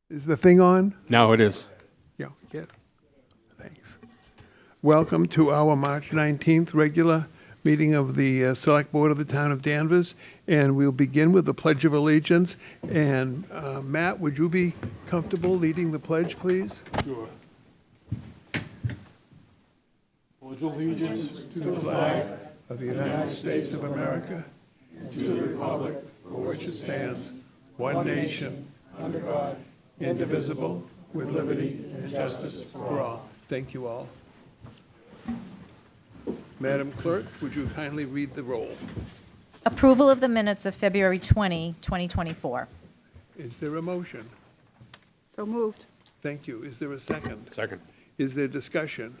Is the thing on? Now it is. Yeah, thanks. Welcome to our March 19th regular meeting of the Select Board of the Town of Danvers. And we'll begin with the Pledge of Allegiance. And Matt, would you be comfortable leading the pledge, please? Sure. Pledge allegiance to the flag Of the United States of America, and to the republic for which it stands, one nation, under God, indivisible, with liberty and justice for all. Thank you all. Madam Clerk, would you kindly read the roll? Approval of the minutes of February 20, 2024. Is there a motion? So moved. Thank you. Is there a second? Second. Is there discussion?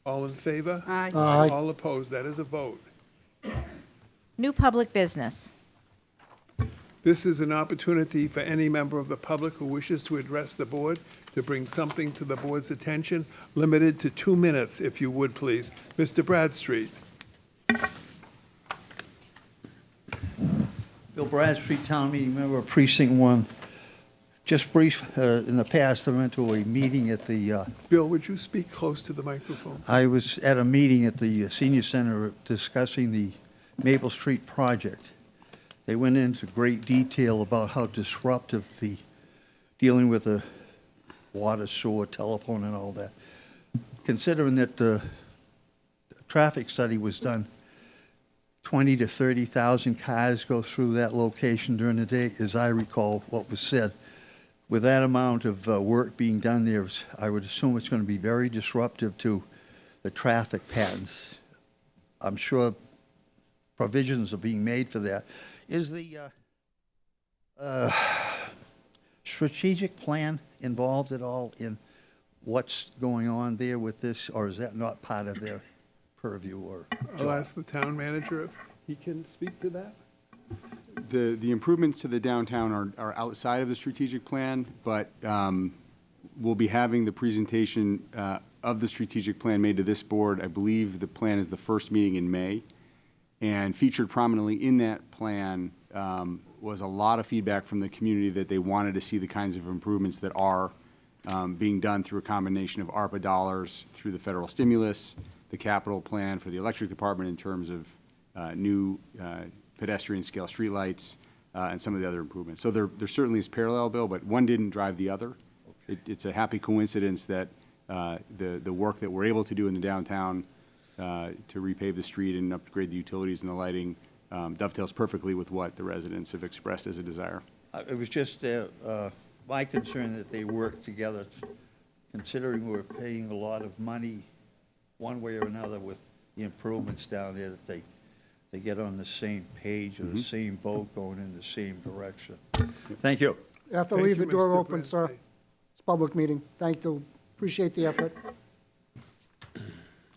All in favor? Aye. Aye. All opposed? That is a vote. New public business. This is an opportunity for any member of the public who wishes to address the board to bring something to the board's attention, limited to 2 minutes, if you would, please. Mr. Bradstreet. Bill Bradstreet, Town Meeting Member, Precinct 1. Just brief, in the past, I went to a meeting at the, Bill, would you speak close to the microphone? I was at a meeting at the Senior Center discussing the Maple Street project. They went into great detail about how disruptive dealing with the water, sewer, telephone, and all that. Considering that the traffic study was done, 20 to 30,000 cars go through that location during the day, as I recall what was said. With that amount of work being done there, I would assume it's going to be very disruptive to the traffic patterns. I'm sure provisions are being made for that. Is the strategic plan involved at all in what's going on there with this, or is that not part of their purview or I'll job? ask the town manager if he can speak to that. The improvements to the downtown are outside of the strategic plan, but we'll be having the presentation of the strategic plan made to this board. I believe the plan is the first meeting in May. And featured prominently in that plan was a lot of feedback from the community that they wanted to see the kinds of improvements that are being done through a combination of ARPA dollars, through the federal stimulus, the capital plan for the electric department in terms of new pedestrian scale streetlights, and some of the other improvements. So there certainly is parallel, Bill, but one didn't drive the other. It's a happy coincidence that the work that we're able to do in the downtown to repave the street and upgrade the utilities and the lighting dovetails perfectly with what the residents have expressed as a desire. It was just my concern that they work together, considering we're paying a lot of money one way or another with the improvements down there, that they get on the same page or the same boat going in the same direction. Thank you. You have to Thank leave you, the door Mr. open, sir. Bradstreet. It's a public meeting. Thank you. Appreciate the effort.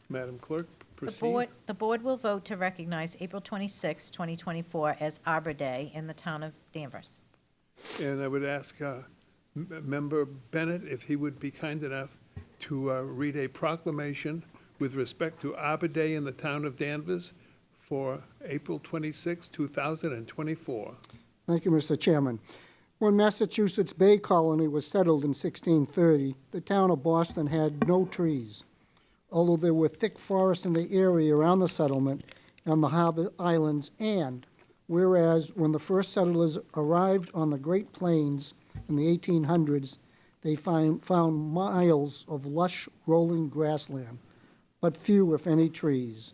Madam Clerk, The proceed. board will vote to recognize April 26, 2024 as Arbor Day in the town of Danvers. And I would ask Member Bennett if he would be kind enough to read a proclamation with respect to Arbor Day in the town of Danvers for April 26, 2024. Thank you, Mr. Chairman. When Massachusetts Bay Colony was settled in 1630, the town of Boston had no trees, although there were thick forests in the area around the settlement and the harbor islands, and whereas when the first settlers arrived on the Great Plains in the 1800s, they found miles of lush rolling grassland, but few, if any, trees.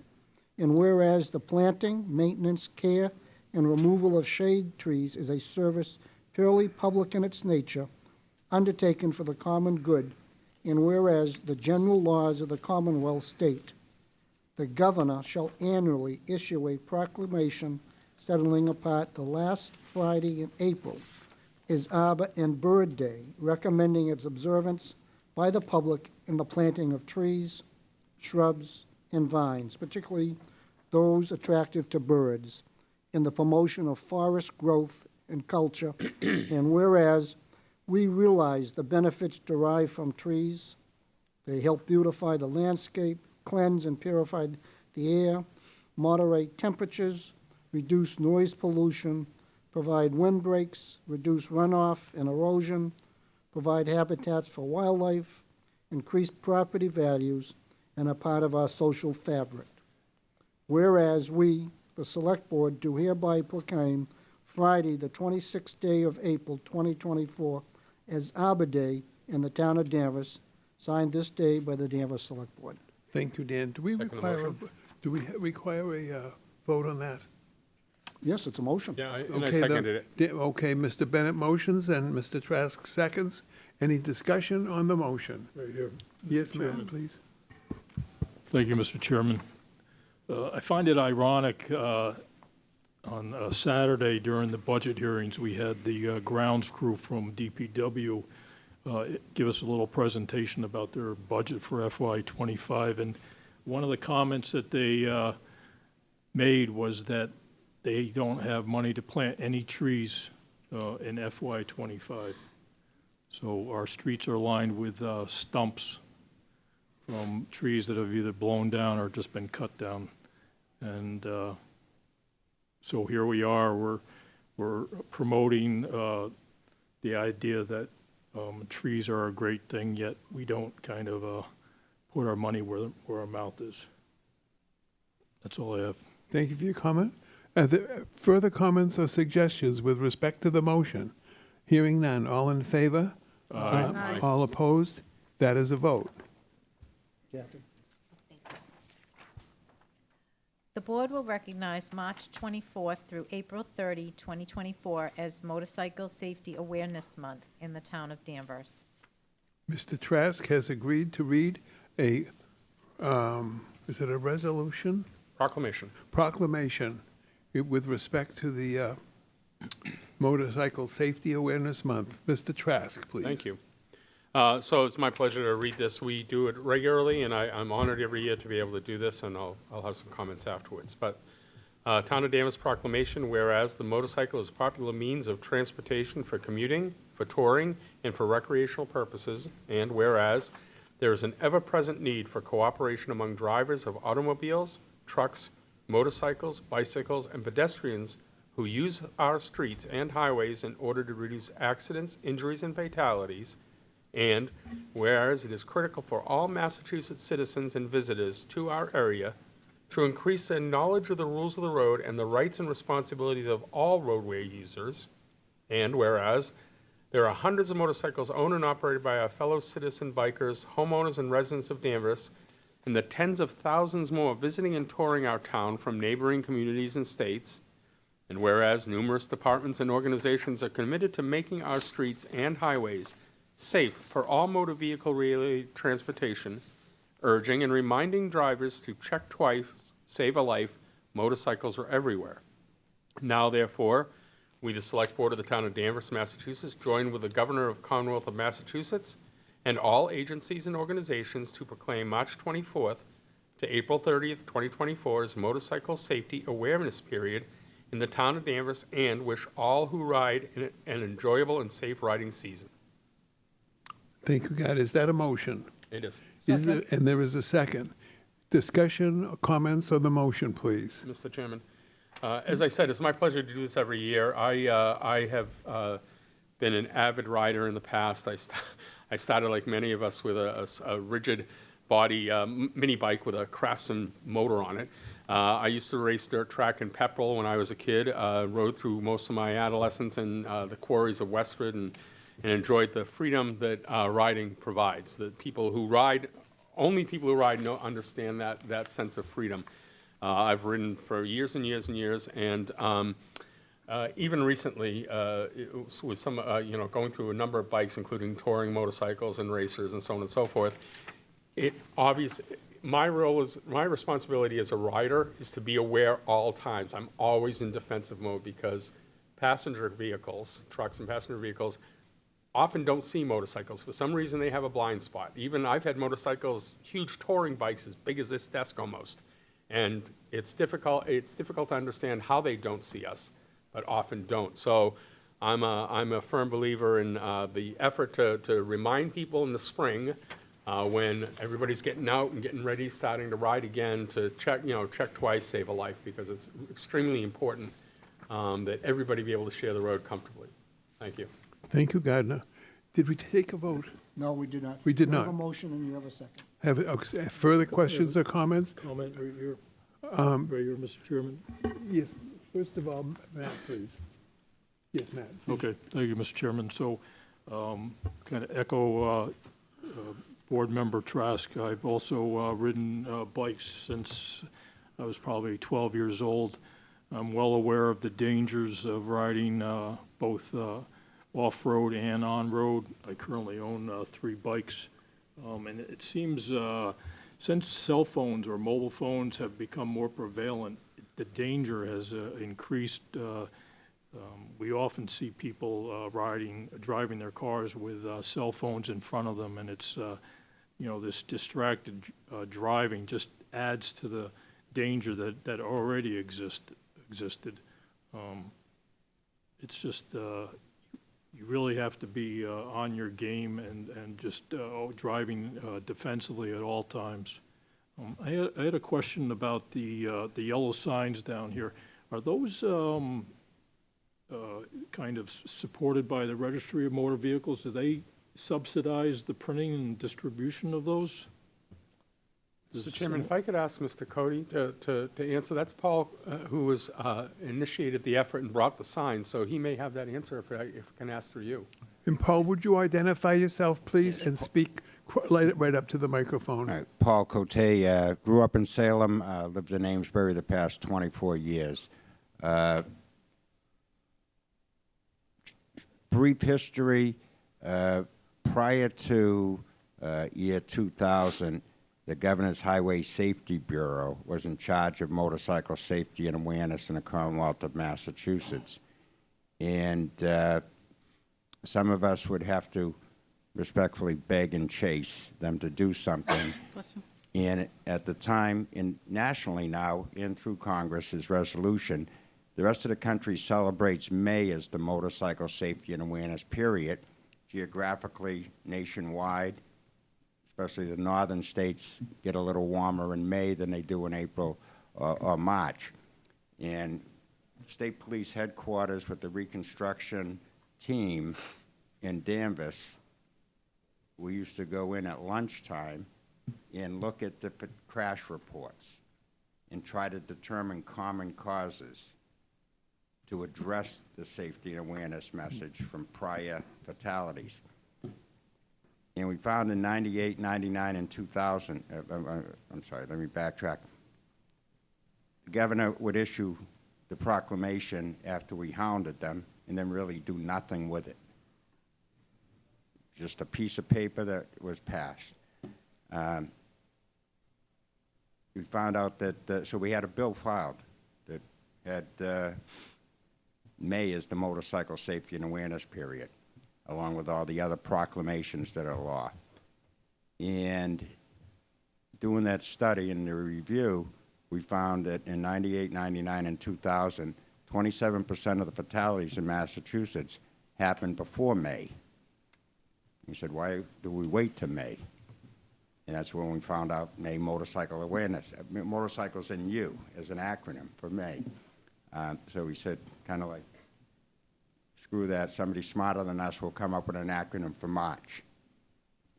And whereas the planting, maintenance, care, and removal of shade trees is a service purely public in its nature, undertaken for the common good, and whereas the general laws of the Commonwealth state, the governor shall annually issue a proclamation settling apart the last Friday in April is Arbor and Bird Day, recommending its observance by the public in the planting of trees, shrubs, and vines, particularly those attractive to birds, in the promotion of forest growth and culture, and whereas we realize the benefits derived from trees, they help beautify the landscape, cleanse and purify the air, moderate temperatures, reduce noise pollution, provide windbreaks, reduce runoff and erosion, provide habitats for wildlife, increase property values, and are part of our social fabric. Whereas we, the Select Board, do hereby proclaim Friday, the 26th day of April, 2024, as Arbor Day in the town of Danvers, signed this day by the Danvers Select Board. Thank you, Dan. Do we require a vote on that? Yes, it's a motion. Yeah, I Okay, seconded it. Okay, Mr. Bennett motions and Mr. Trask seconds. Any discussion on the motion? Right here. Yes, ma'am, please. Thank you, Mr. Chairman. I find it ironic, on Saturday during the budget hearings, we had the grounds crew from DPW give us a little presentation about their budget for FY '25. And one of the comments that they made was that they don't have money to plant any trees in FY '25. So our streets are lined with stumps from trees that have either blown down or just been cut down. And so here we are, we're promoting the idea that trees are a great thing, yet we don't kind of put our money where our mouth is. That's all I have. Thank you for your comment. Are there further comments or suggestions with respect to the motion? Hearing none. All in favor? Aye. All opposed? That is a vote. Kathy? The board will recognize March 24th through April 30, 2024 as Motorcycle Safety Awareness Month in the town of Danvers. Mr. Trask has agreed to read a, is it a resolution? Proclamation with respect to the Motorcycle Safety Awareness Month. Mr. Trask, please. Thank you. So it's my pleasure to read this. We do it regularly, and I'm honored every year to be able to do this, and I'll have some comments afterwards. But Town of Danvers proclamation, whereas the motorcycle is a popular means of transportation for commuting, for touring, and for recreational purposes, and whereas there is an ever-present need for cooperation among drivers of automobiles, trucks, motorcycles, bicycles, and pedestrians who use our streets and highways in order to reduce accidents, injuries, and fatalities. And whereas it is critical for all Massachusetts citizens and visitors to our area to increase their knowledge of the rules of the road and the rights and responsibilities of all roadway users, and whereas there are hundreds of motorcycles owned and operated by our fellow citizen bikers, homeowners, and residents of Danvers, and the tens of thousands more visiting and touring our town from neighboring communities and states, and whereas numerous departments and organizations are committed to making our streets and highways safe for all motor vehicle-related transportation, urging and reminding drivers to check twice, save a life, motorcycles are everywhere. Now, therefore, we, the Select Board of the Town of Danvers, Massachusetts, join with the Governor of Commonwealth of Massachusetts and all agencies and organizations to proclaim March 24th to April 30th, 2024 as Motorcycle Safety Awareness Period in the Town of Danvers, and wish all who ride an enjoyable and safe riding season. Thank you, God. Is that a motion? It is. And there is a second. Discussion or comments on the motion, please. Mr. Chairman, as I said, it's my pleasure to do this every year. I have been an avid rider in the past. I started, like many of us, with a rigid body mini bike with a Craftsman motor on it. I used to race dirt track in Pepperell when I was a kid, rode through most of my adolescence in the quarries of Westford, and enjoyed the freedom that riding provides. The people who ride, only people who ride understand that sense of freedom. I've ridden for years and years and years, and even recently, it was some, going through a number of bikes, including touring motorcycles and racers and so on and so forth. My responsibility as a rider is to be aware all times. I'm always in defensive mode because passenger vehicles, trucks and passenger vehicles, often don't see motorcycles. For some reason, they have a blind spot. Even I've had motorcycles, huge touring bikes as big as this desk almost. And it's difficult to understand how they don't see us, but often don't. So I'm a firm believer in the effort to remind people in the spring when everybody's getting out and getting ready, starting to ride again, to check twice, save a life, because it's extremely important that everybody be able to share the road comfortably. Thank you. Thank you, Gardner. Did we take a vote? No, we did not. We did You have not. a motion and you have a second. Have further questions or comments? Comment right here, right here, Mr. Chairman. Yes, first of all, Matt, please. Yes, Matt. Okay, thank you, Mr. Chairman. So, kind of echo Board Member Trask. I've also ridden bikes since I was probably 12 years old. I'm well aware of the dangers of riding both off-road and on-road. I currently own 3 bikes. And it seems since cell phones or mobile phones have become more prevalent, the danger has increased. We often see people driving their cars with cell phones in front of them, and it's, this distracted driving just adds to the danger that already existed. It's just, you really have to be on your game and just driving defensively at all times. I had a question about the yellow signs down here. Are those kind of supported by the Registry of Motor Vehicles? Do they subsidize the printing and distribution of those? Mr. Chairman, if I could ask Mr. Cody to answer, that's Paul who was initiated the effort and brought the sign, so he may have that answer if I can ask through you. And Paul, would you identify yourself, please, and speak right up to the microphone? Paul Cote, grew up in Salem, lived in Amesbury the past 24 years. Brief history, prior to year 2000, the Governor's Highway Safety Bureau was in charge of motorcycle safety and awareness in the Commonwealth of Massachusetts. And some of us would have to respectfully beg and chase them to do something. And at the time, nationally now, and through Congress's resolution, the rest of the country celebrates May as the Motorcycle Safety and Awareness period. Geographically, nationwide, especially the northern states, get a little warmer in May than they do in April or March. And State Police Headquarters with the reconstruction team in Danvers, we used to go in at lunchtime and look at the crash reports and try to determine common causes to address the safety and awareness message from prior fatalities. And we found in 98, 99, and 2000, I'm sorry, let me backtrack. The governor would issue the proclamation after we hounded them and then really do nothing with it. Just a piece of paper that was passed. We found out that, so we had a bill filed that had May as the Motorcycle Safety and Awareness period, along with all the other proclamations that are law. And doing that study and the review, we found that in 98, 99, and 2000, 27% of the fatalities in Massachusetts happened before May. We said, why do we wait to May? And that's when we found out May Motorcycle Awareness. Motorcycles and You as an acronym for May. So we said, kind of like, screw that, somebody smarter than us will come up with an acronym for March.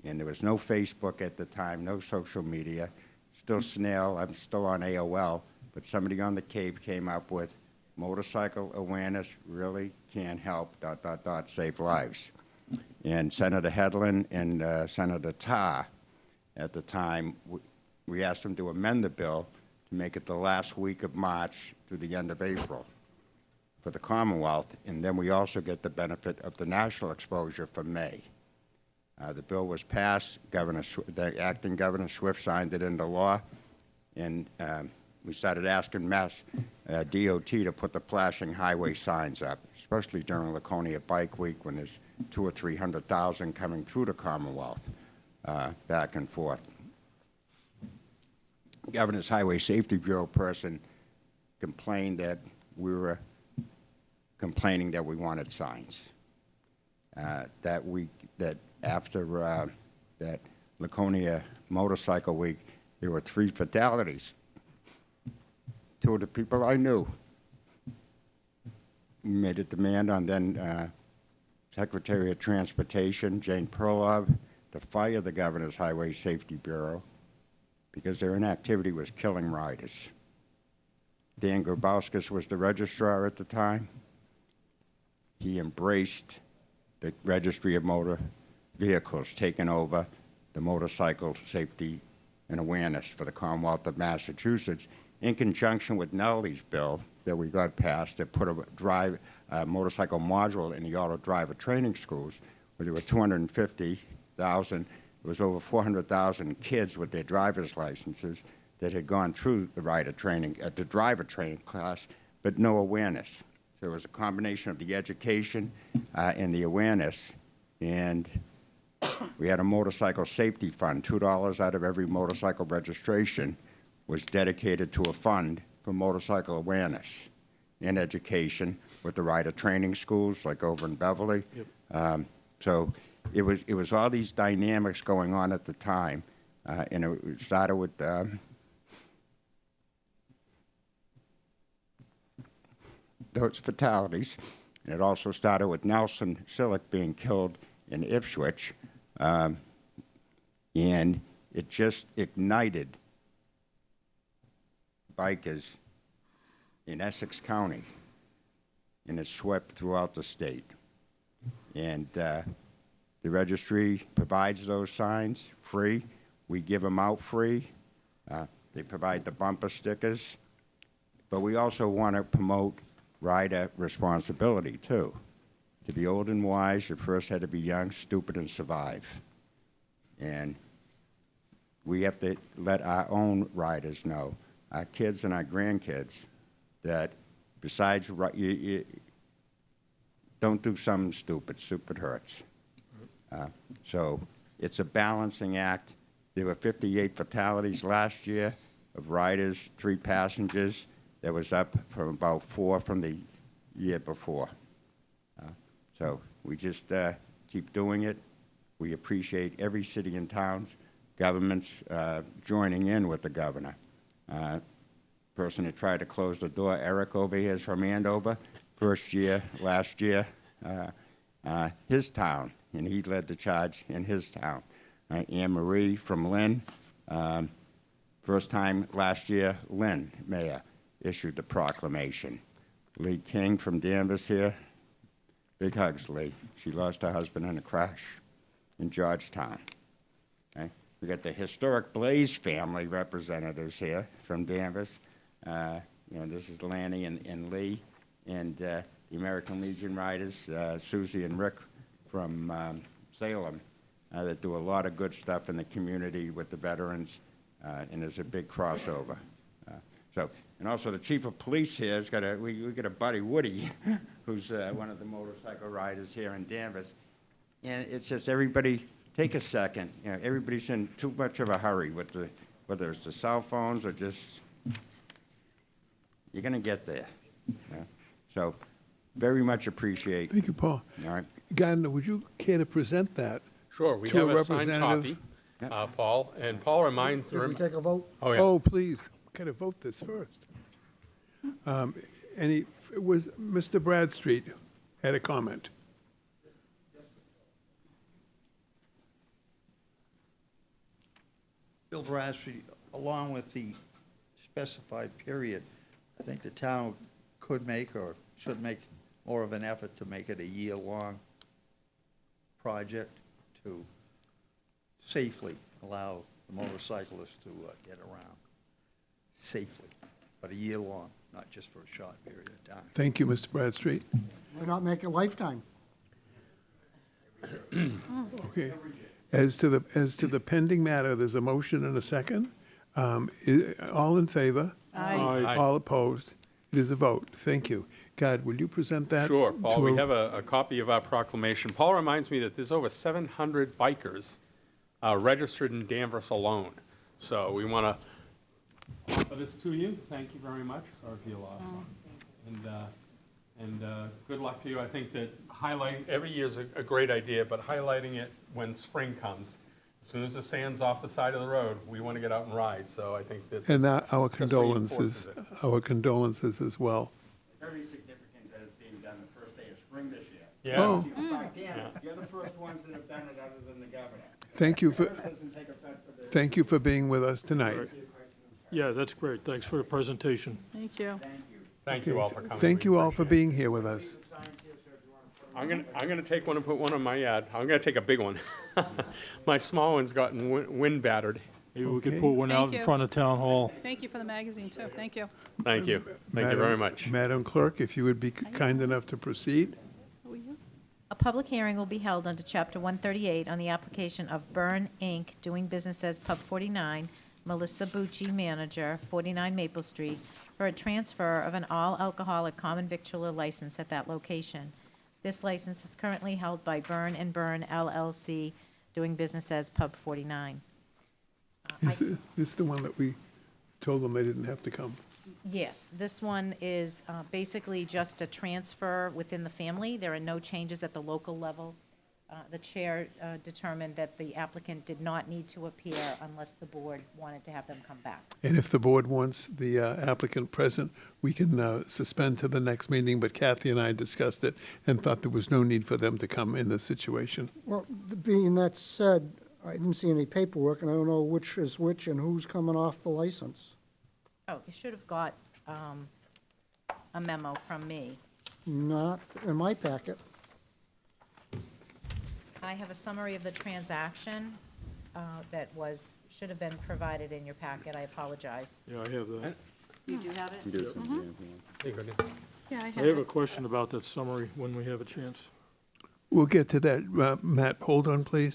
And there was no Facebook at the time, no social media, still snail, I'm still on AOL, but somebody on the Cape came up with motorcycle awareness really can help, ... save lives. And Senator Hedlund and Senator Tarr at the time, we asked them to amend the bill to make it the last week of March through the end of April for the Commonwealth, and then we also get the benefit of the national exposure for May. The bill was passed, the acting Governor Swift signed it into law, and we started asking Mass DOT to put the flashing highway signs up, especially during Laconia Bike Week when there's 200,000 or 300,000 coming through the Commonwealth back and forth. Governor's Highway Safety Bureau person complained that we were complaining that we wanted signs. That after that Laconia Motorcycle Week, there were 3 fatalities. 2 of the people I knew. We made a demand on then Secretary of Transportation, Jane Perlov, to fire the Governor's Highway Safety Bureau because their inactivity was killing riders. Dan Grabowskis was the registrar at the time. He embraced the Registry of Motor Vehicles, taking over the motorcycle safety and awareness for the Commonwealth of Massachusetts, in conjunction with Nellie's bill that we got passed that put a motorcycle module in the auto driver training schools, where there were 250,000. There was over 400,000 kids with their driver's licenses that had gone through the driver training class, but no awareness. So it was a combination of the education and the awareness, and we had a motorcycle safety fund. $2 out of every motorcycle registration was dedicated to a fund for motorcycle awareness and education with the rider training schools, like over in Beverly. Yep. So it was all these dynamics going on at the time, and it started with those fatalities. And it also started with Nelson Sillick being killed in Ipswich, and it just ignited bikers in Essex County, and it swept throughout the state. And the registry provides those signs free. We give them out free. They provide the bumper stickers. But we also want to promote rider responsibility, too. To be old and wise, you first had to be young, stupid, and survive. And we have to let our own riders know, our kids and our grandkids, that besides, don't do something stupid. Stupid hurts. So it's a balancing act. There were 58 fatalities last year of riders, 3 passengers. That was up from about 4 from the year before. So we just keep doing it. We appreciate every city and town's governments joining in with the governor. Person that tried to close the door, Eric over here is from Andover. Last year, his town, and he led the charge in his town. Anne Marie from Lynn, first time last year, Lynn, mayor, issued the proclamation. Lee King from Danvers here, big hugs, Lee. She lost her husband in a crash in Georgetown. Okay? We got the historic Blaze family representatives here from Danvers. This is Lanny and Lee, and the American Legion riders, Susie and Rick from Salem, that do a lot of good stuff in the community with the veterans, and there's a big crossover. And also the chief of police here has got we got a buddy, Woody, who's one of the motorcycle riders here in Danvers. And it's just everybody, take a second. Everybody's in too much of a hurry with whether it's the cell phones or just, you're going to get there. So very much appreciate. Thank you, Paul. All right. Gardner, would you care to present that? Sure, we To a have a signed representative. copy, Paul, and Paul reminds. Did we take a vote? Oh, yeah. Oh, please, got to vote this first. Was Mr. Bradstreet had a comment? Bill Bradstreet, along with the specified period, I think the town could make or should make more of an effort to make it a year-long project to safely allow the motorcyclists to get around safely, but a year-long, not just for a short period of time. Thank you, Mr. Bradstreet. Why not make it lifetime? Okay. As to the pending matter, there's a motion and a second. All in favor? Aye. All opposed? It is a vote. Thank you. God, will you present that? Sure, Paul, to we have a copy of our proclamation. Paul reminds me that there's over 700 bikers registered in Danvers alone. So we want to offer this to you. Thank you very much. Sorry for your loss. And good luck to you. I think that highlighting, every year is a great idea, but highlighting it when spring comes, as soon as the sand's off the side of the road, we want to get out and ride. So I think that And this our just reinforces condolences, it. our condolences as well. Very significant that it's being done the first day of spring this year. Yes. Oh. Back then, ones that have done it other than the governor. Thank you for, Doesn't take effect for this. thank you for being with us tonight. Yeah, that's great. Thanks for the presentation. Thank you. Thank you all for coming. Thank We you all for appreciate being here with us. it. I'm gonna take one and put one on my ad. I'm gonna take a big one. My small one's gotten wind battered. Maybe we could Okay. put one out Thank in you. front of Town Hall. Thank you for the magazine, too. Thank you. Thank you. Thank you very much. Madam Clerk, if you would be kind enough to proceed. Who are you? A public hearing will be held under Chapter 138 on the application of Burn, Inc., doing business as Pub 49, Melissa Bucci, manager, 49 Maple Street, for a transfer of an all-alcoholic common victualler license at that location. This license is currently held by Burn and Burn LLC, doing business as Pub 49. Is this the one that we told them they didn't have to come? Yes, this one is basically just a transfer within the family. There are no changes at the local level. The chair determined that the applicant did not need to appear unless the board wanted to have them come back. And if the board wants the applicant present, we can suspend to the next meeting, but Kathy and I discussed it and thought there was no need for them to come in this situation. Well, being that said, I didn't see any paperwork, and I don't know which is which and who's coming off the license. Oh, you should have got a memo from me. Not in my packet. I have a summary of the transaction that should have been provided in your packet. I apologize. Yeah, I have that. You do have it? There you go, Dan. Yeah, I I have have a it. question about that summary when we have a chance. We'll get to that. Matt, hold on, please.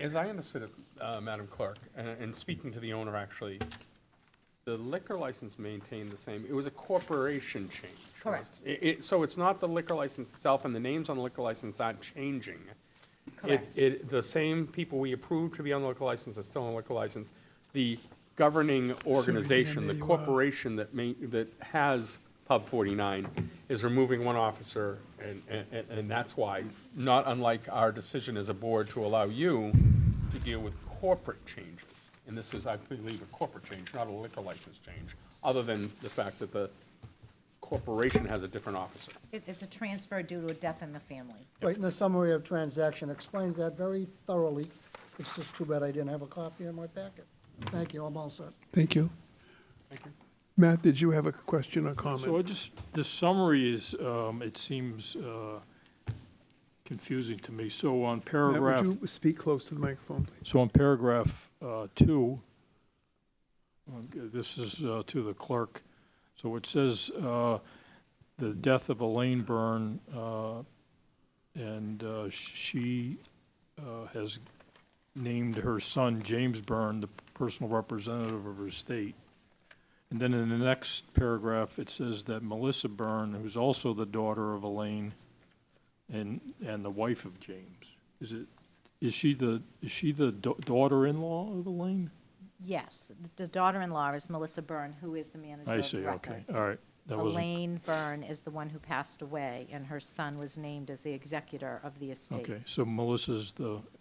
As I understood it, Madam Clerk, and speaking to the owner, actually, the liquor license maintained the same. It was a corporation change. Correct. So it's not the liquor license itself, and the names on the liquor license aren't changing. Correct. The same people we approved to be on the liquor license are still on the liquor license. The governing organization, the there you are. corporation that has Pub 49 is removing one officer, and that's why, not unlike our decision as a board to allow you to deal with corporate changes. And this is, I believe, a corporate change, not a liquor license change, other than the fact that the corporation has a different officer. It's a transfer due to a death in the family. Right, and the summary of transaction explains that very thoroughly. It's just too bad I didn't have a copy in my packet. Thank you, I'm all set. Thank you. Matt, did you have a question or comment? So the summary is, it seems confusing to me. So on Matt, paragraph, would you speak close to the microphone, please? so on paragraph 2, this is to the clerk. So it says, the death of Elaine Byrne, and she has named her son James Byrne the personal representative of her estate. And then in the next paragraph, it says that Melissa Byrne, who's also the daughter of Elaine and the wife of James, is she the daughter-in-law of Elaine? Yes, the daughter-in-law is Melissa Byrne, who is the manager I of see, record. okay, all right. That wasn't, Elaine Byrne is the one who passed away, and her son was named as the executor of the estate. okay, so Melissa's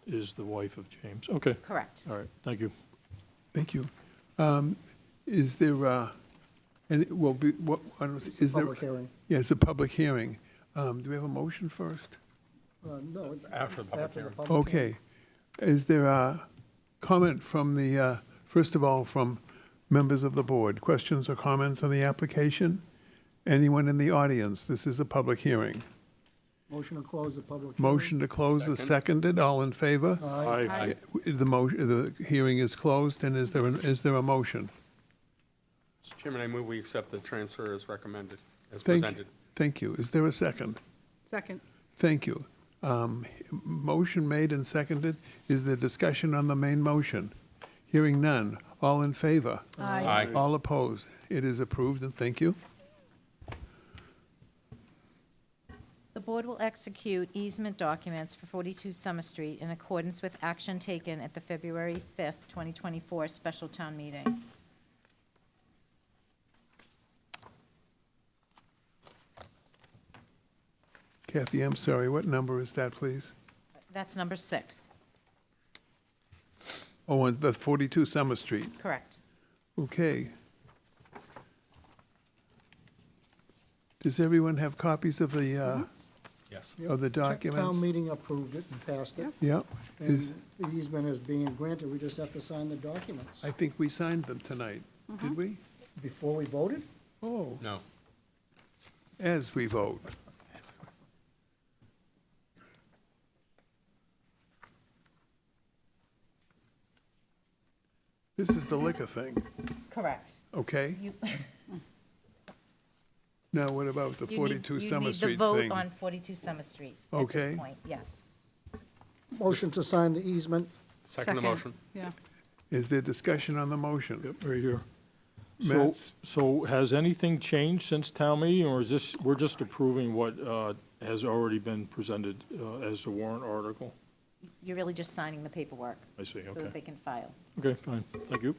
is the wife of James. Okay, Correct. all right, thank you. Thank you. Is there, and it will be, what, I don't see, is there? Public hearing. Yeah, it's a public hearing. Do we have a motion first? No, it's After the public hearing. public hearing. Okay. Is there a comment from the, first of all, from members of the board? Questions or comments on the application? Anyone in the audience? This is a public hearing. Motion to close the public hearing. Motion to close is seconded. All in favor? Aye. Aye. The hearing is closed, and is there a motion? Mr. Chairman, I move we accept the transfer as recommended, as Thank- presented. Thank you. Is there a second? Second. Thank you. Motion made and seconded. Is there discussion on the main motion? Hearing none. All in favor? Aye. All opposed? It is approved, and thank you. The board will execute easement documents for 42 Summer Street in accordance with action taken at the February 5th, 2024 special town meeting. Kathy, I'm sorry, what number is that, please? That's number 6. Oh, on the 42 Summer Street. Correct. Okay. Does everyone have copies of the Yes. of the Town documents? meeting approved it and passed it, Yep. Is, and the easement is being granted, we just have to sign the documents. I think we signed them tonight, did we? Before we voted? Oh, No. as we vote. This is the liquor thing, Correct. okay? You, Now, what about the you 42 need, Summer you need the Street vote thing? on 42 Summer Street at Okay. this point, yes. Motion to sign the easement. Second the motion. Yeah. Is there discussion on the motion? Yep, right here. So, Matt's- so has anything changed since town meeting, or is this, we're just approving what has already been presented as a warrant article? You're really just signing the paperwork. I see, So okay. that they can file. Okay, fine, thank you.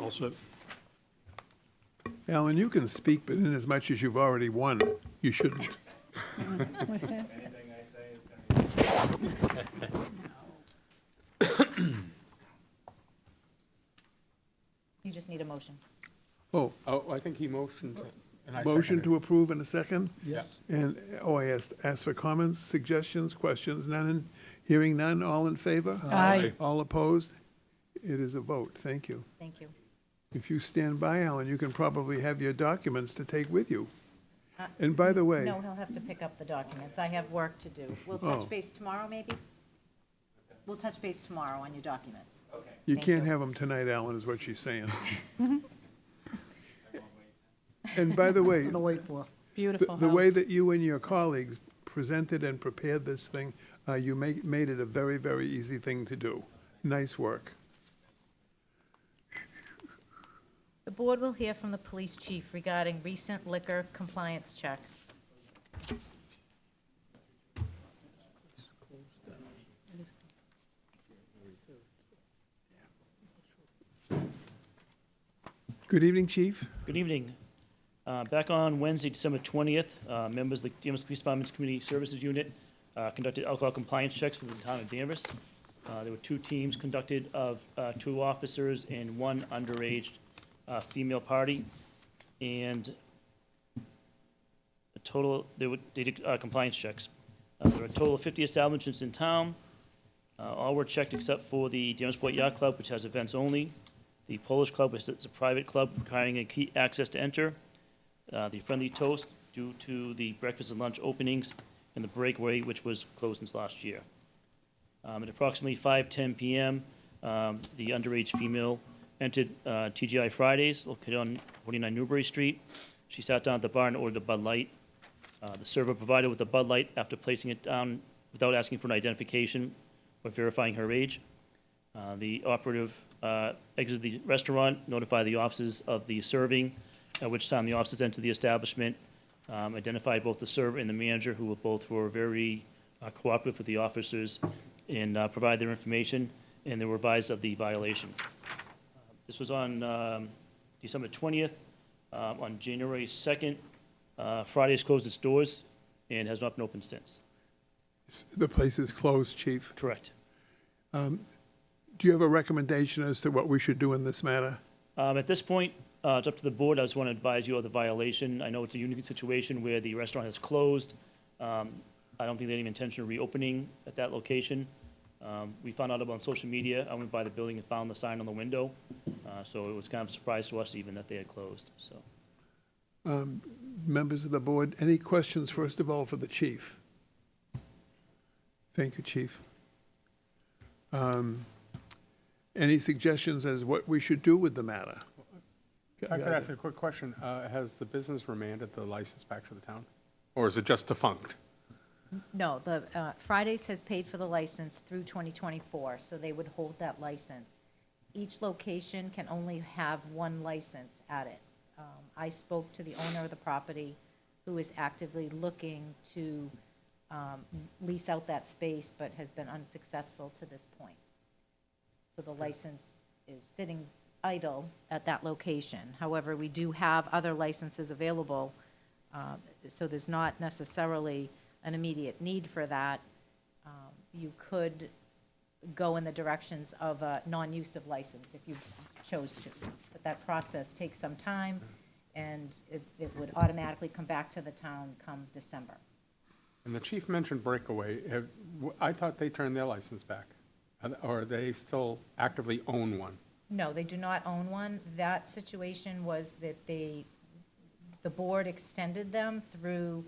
All set. Alan, you can speak, but in as much as you've already won, you shouldn't. You just need a motion. Oh, Oh, I think he motioned, and I motion seconded. to approve in a second? Yes. And, oh, I asked for comments, suggestions, questions, none. Hearing none, all in favor? Aye. All opposed? It is a vote, thank you. Thank you. If you stand by, Alan, you can probably have your documents to take with you. Uh, And by the way, No, he'll have to pick up the documents. I have work to do. We'll Oh. touch base tomorrow, maybe? We'll touch base tomorrow on your documents. you Thank can't you. have them tonight, Alan, is what she's saying. And by the way, Gonna wait for. Beautiful the way house. that you and your colleagues presented and prepared this thing, you made it a very, very easy thing to do. Nice work. The board will hear from the police chief regarding recent liquor compliance checks. Good evening, Chief. Good evening. Back on Wednesday, December 20th, members of the Danvers Police Department's Community Services Unit conducted alcohol compliance checks for the town of Danvers. There were two teams conducted of two officers and one underage female party. And a total, they did compliance checks. There were a total of 50 establishments in town. All were checked except for the Danversport Yacht Club, which has events only. The Polish Club, which is a private club requiring a key access to enter. The Friendly Toast, due to the breakfast and lunch openings, and the Breakaway, which was closed since last year. At approximately 5:10 p.m., the underage female entered TGI Fridays, located on 49 Newbury Street. She sat down at the bar and ordered a Bud Light. The server provided with the Bud Light after placing it down without asking for an identification or verifying her age. The operative exited the restaurant, notified the officers of the serving, at which time the officers entered the establishment, identified both the server and the manager, who were very cooperative with the officers, and provided their information, and they were advised of the violation. This was on December 20th. On January 2nd, Fridays closed its doors and has not been opened since. The place is closed, Chief. Correct. Do you have a recommendation as to what we should do in this matter? At this point, it's up to the board. I just want to advise you of the violation. I know it's a unique situation where the restaurant has closed. I don't think they have any intention of reopening at that location. We found out about it on social media. I went by the building and found the sign on the window. So it was kind of a surprise to us even that they had closed, so. Members of the board, any questions, first of all, for the chief? Thank you, Chief. Any suggestions as what we should do with the matter? If I could ask a quick question. Has the business remanded the license back to the town? Or is it just defunct? No, the Fridays has paid for the license through 2024, so they would hold that license. Each location can only have one license at it. I spoke to the owner of the property, who is actively looking to lease out that space, but has been unsuccessful to this point. So the license is sitting idle at that location. However, we do have other licenses available, so there's not necessarily an immediate need for that. You could go in the directions of a non-use of license if you chose to, but that process takes some time, and it would automatically come back to the town come December. And the chief mentioned Breakaway. I thought they turned their license back. Or they still actively own one? No, they do not own one. That situation was that the board extended them through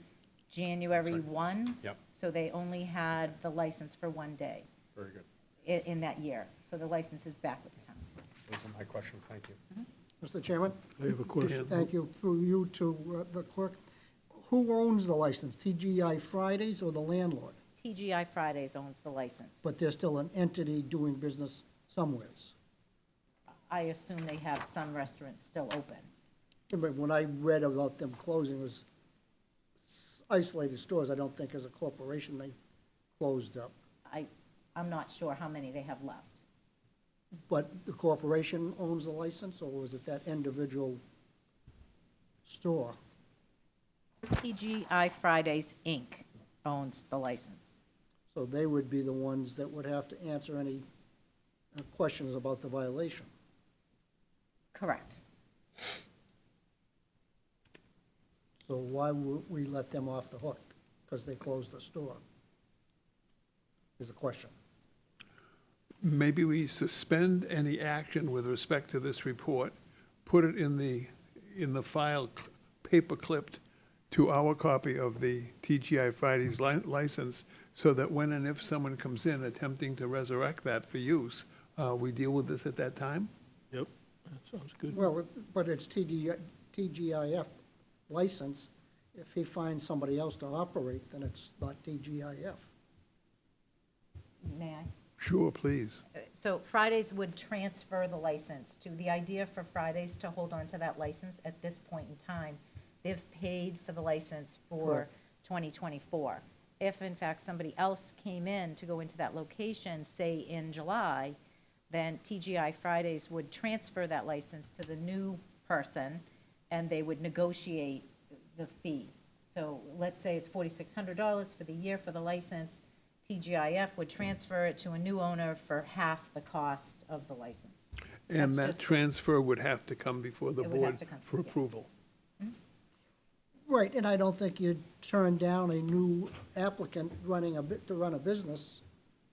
January 1. Yep. So they only had the license for one day Very good. in that year. So the license is back with the town. Those are my questions. Thank you. Mr. Chairman? I have a question. Thank you. Through you to the clerk. Who owns the license, TGI Fridays or the landlord? TGI Fridays owns the license. But they're still an entity doing business somewheres. I assume they have some restaurants still open. But when I read about them closing, it was isolated stores. I don't think as a corporation they closed up. I'm not sure how many they have left. But the corporation owns the license, or was it that individual store? TGI Fridays, Inc. owns the license. So they would be the ones that would have to answer any questions about the violation. Correct. So why would we let them off the hook? Because they closed the store? Is a question. Maybe we suspend any action with respect to this report, put it in the file, paper clipped to our copy of the TGI Fridays license, so that when and if someone comes in attempting to resurrect that for use, we deal with this at that time? Yep, that sounds good. Well, but it's TGIF license. If he finds somebody else to operate, then it's not TGIF. May I? Sure, please. So Fridays would transfer the license to, the idea for Fridays to hold on to that license at this point in time, they've paid for the license for Correct. 2024. If in fact somebody else came in to go into that location, say in July, then TGI Fridays would transfer that license to the new person, and they would negotiate the fee. So let's say it's $4,600 for the year for the license. TGIF would transfer it to a new owner for half the cost of the license. And That's that just- transfer would have to come before the It would have board to come, for yes. approval. Right, and I don't think you'd turn down a new applicant to run a business,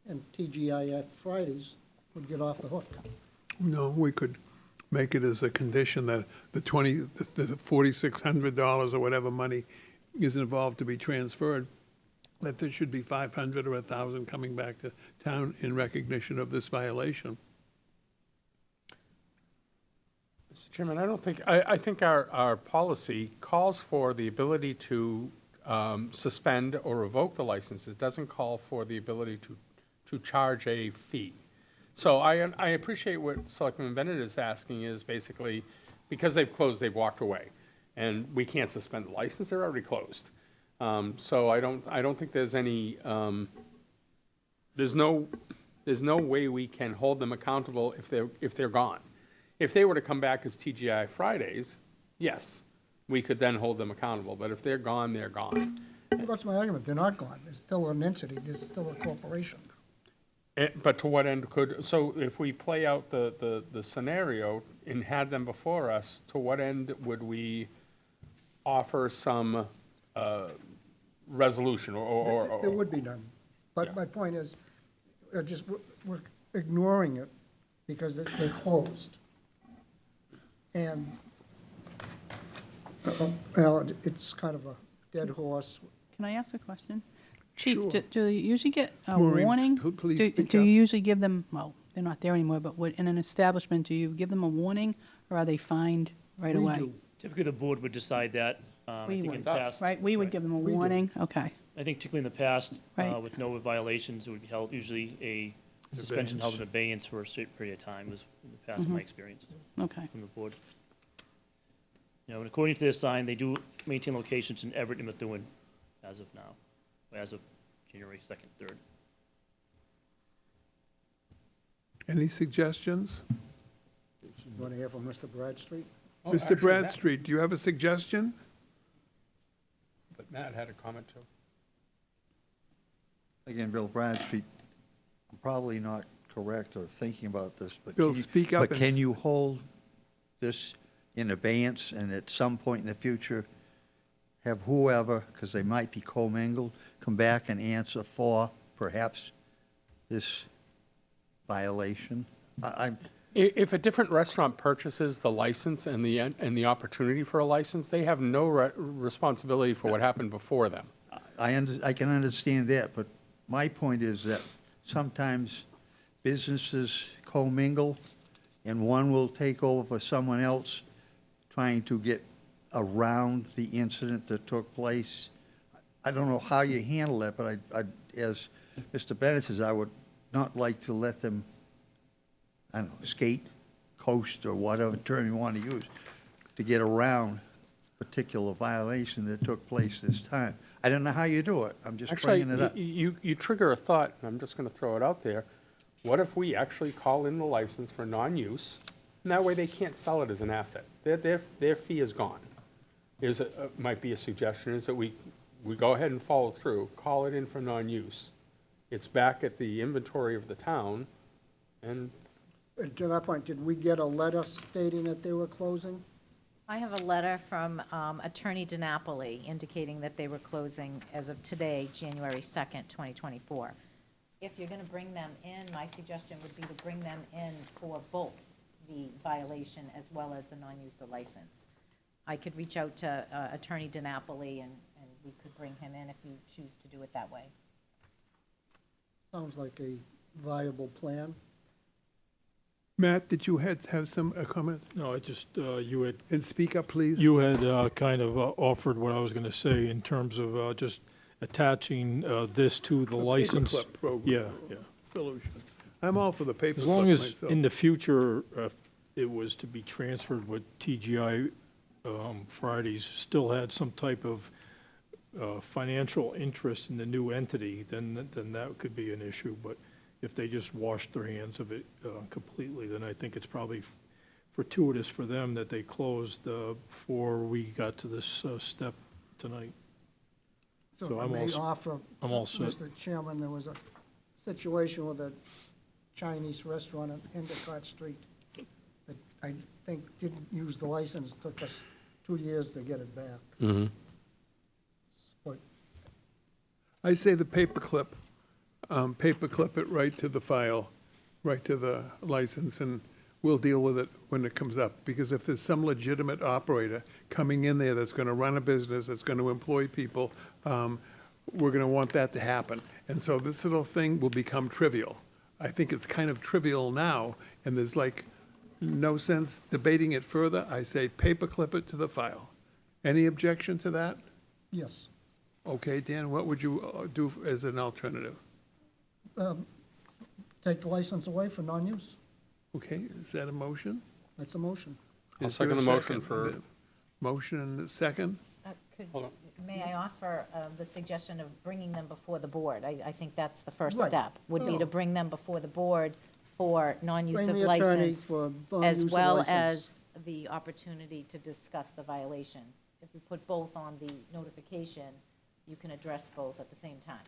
and TGIF Fridays would get off the hook. No, we could make it as a condition that the $4,600 or whatever money is involved to be transferred, that there should be 500 or 1,000 coming back to town in recognition of this violation. Mr. Chairman, I think our policy calls for the ability to suspend or revoke the licenses, doesn't call for the ability to charge a fee. So I appreciate what Selectman Bennett is asking is basically, because they've closed, they've walked away. And we can't suspend the license, they're already closed. So I don't think there's any, there's no way we can hold them accountable if they're gone. If they were to come back as TGI Fridays, yes, we could then hold them accountable, but if they're gone, they're gone. Well, that's my argument. They're not gone. There's still an entity. There's still a corporation. But to what end so if we play out the scenario and had them before us, to what end would we offer some resolution or? There would be none. But Yeah. my point is, we're ignoring it because they're closed. And, well, it's kind of a dead horse. Can I ask a question? Chief, Sure. do you usually get a Maureen, warning? please Do- speak Do you up. usually give them, well, they're not there anymore, but in an establishment, do you give them a warning, or are they fined right We away? do. Typically, the board would decide that. I We think in would. the past, Right, we would give them a We do. warning, okay. I think particularly in the past, Right. with no violations, it would be held, usually a suspension held in abeyance for a certain period of time, was in the past my experience Okay. from the board. You know, and according to their sign, they do maintain locations in Everett and Methuen as of now, as of January 2nd, 3rd. Any suggestions? You want to hear from Mr. Bradstreet? Oh, Mr. actually, Bradstreet, do you have a suggestion? But Matt had a comment too. Again, Bill Bradstreet, I'm probably not correct or thinking about this, but Bill, speak up but and can you hold this in abeyance, and at some point in the future, have whoever, because they might be commingled, come back and answer for perhaps this violation? If a different restaurant purchases the license and the opportunity for a license, they have no responsibility for what happened before them. I can understand that, but my point is that sometimes businesses commingle, and one will take over for someone else trying to get around the incident that took place. I don't know how you handle that, but as Mr. Bennett says, I would not like to let them, I don't know, skate, coast, or whatever term you want to use, to get around a particular violation that took place this time. I don't know how you do it. I'm just Actually, bringing it up. you trigger a thought, and I'm just going to throw it out there. What if we actually call in the license for non-use, and that way they can't sell it as an asset? Their fee is gone. Might be a suggestion, is that we go ahead and follow through, call it in for non-use. It's back at the inventory of the town, and To that point, did we get a letter stating that they were closing? I have a letter from Attorney DiNapoli indicating that they were closing as of today, January 2nd, 2024. If you're going to bring them in, my suggestion would be to bring them in for both the violation as well as the non-use of license. I could reach out to Attorney DiNapoli and we could bring him in if you choose to do it that way. Sounds like a viable plan. Matt, did you have some comments? No, I just, you had And speak up, please. You had kind of offered what I was going to say in terms of just attaching this to the license. Paperclip program. Yeah. Solution. I'm all for the paperclip As long as myself. in the future, it was to be transferred with TGI Fridays, still had some type of financial interest in the new entity, then that could be an issue. But if they just washed their hands of it completely, then I think it's probably fortuitous for them that they closed before we got to this step tonight. So So if I I'm may all s- offer, I'm all set. Mr. Chairman, there was a situation with a Chinese restaurant on Endicott Street that I think didn't use the license. It took us 2 years to get it back. But I say the paperclip it right to the file, right to the license, and we'll deal with it when it comes up. Because if there's some legitimate operator coming in there that's going to run a business, that's going to employ people, we're going to want that to happen. And so this little thing will become trivial. I think it's kind of trivial now, and there's like no sense debating it further. I say paperclip it to the file. Any objection to that? yes, Okay, Dan, what would you do as an alternative? take the license away for non-use. Okay, is that a motion? That's a motion. I'll Is there second a the motion second? for, Motion and a second? Hold on. May I offer the suggestion of bringing them before the board? I think that's the first Right. step, would be to Oh. bring them before the board for non-use Bring of the attorney license, for non-use as of well license. as the opportunity to discuss the violation. If you put both on the notification, you can address both at the same time.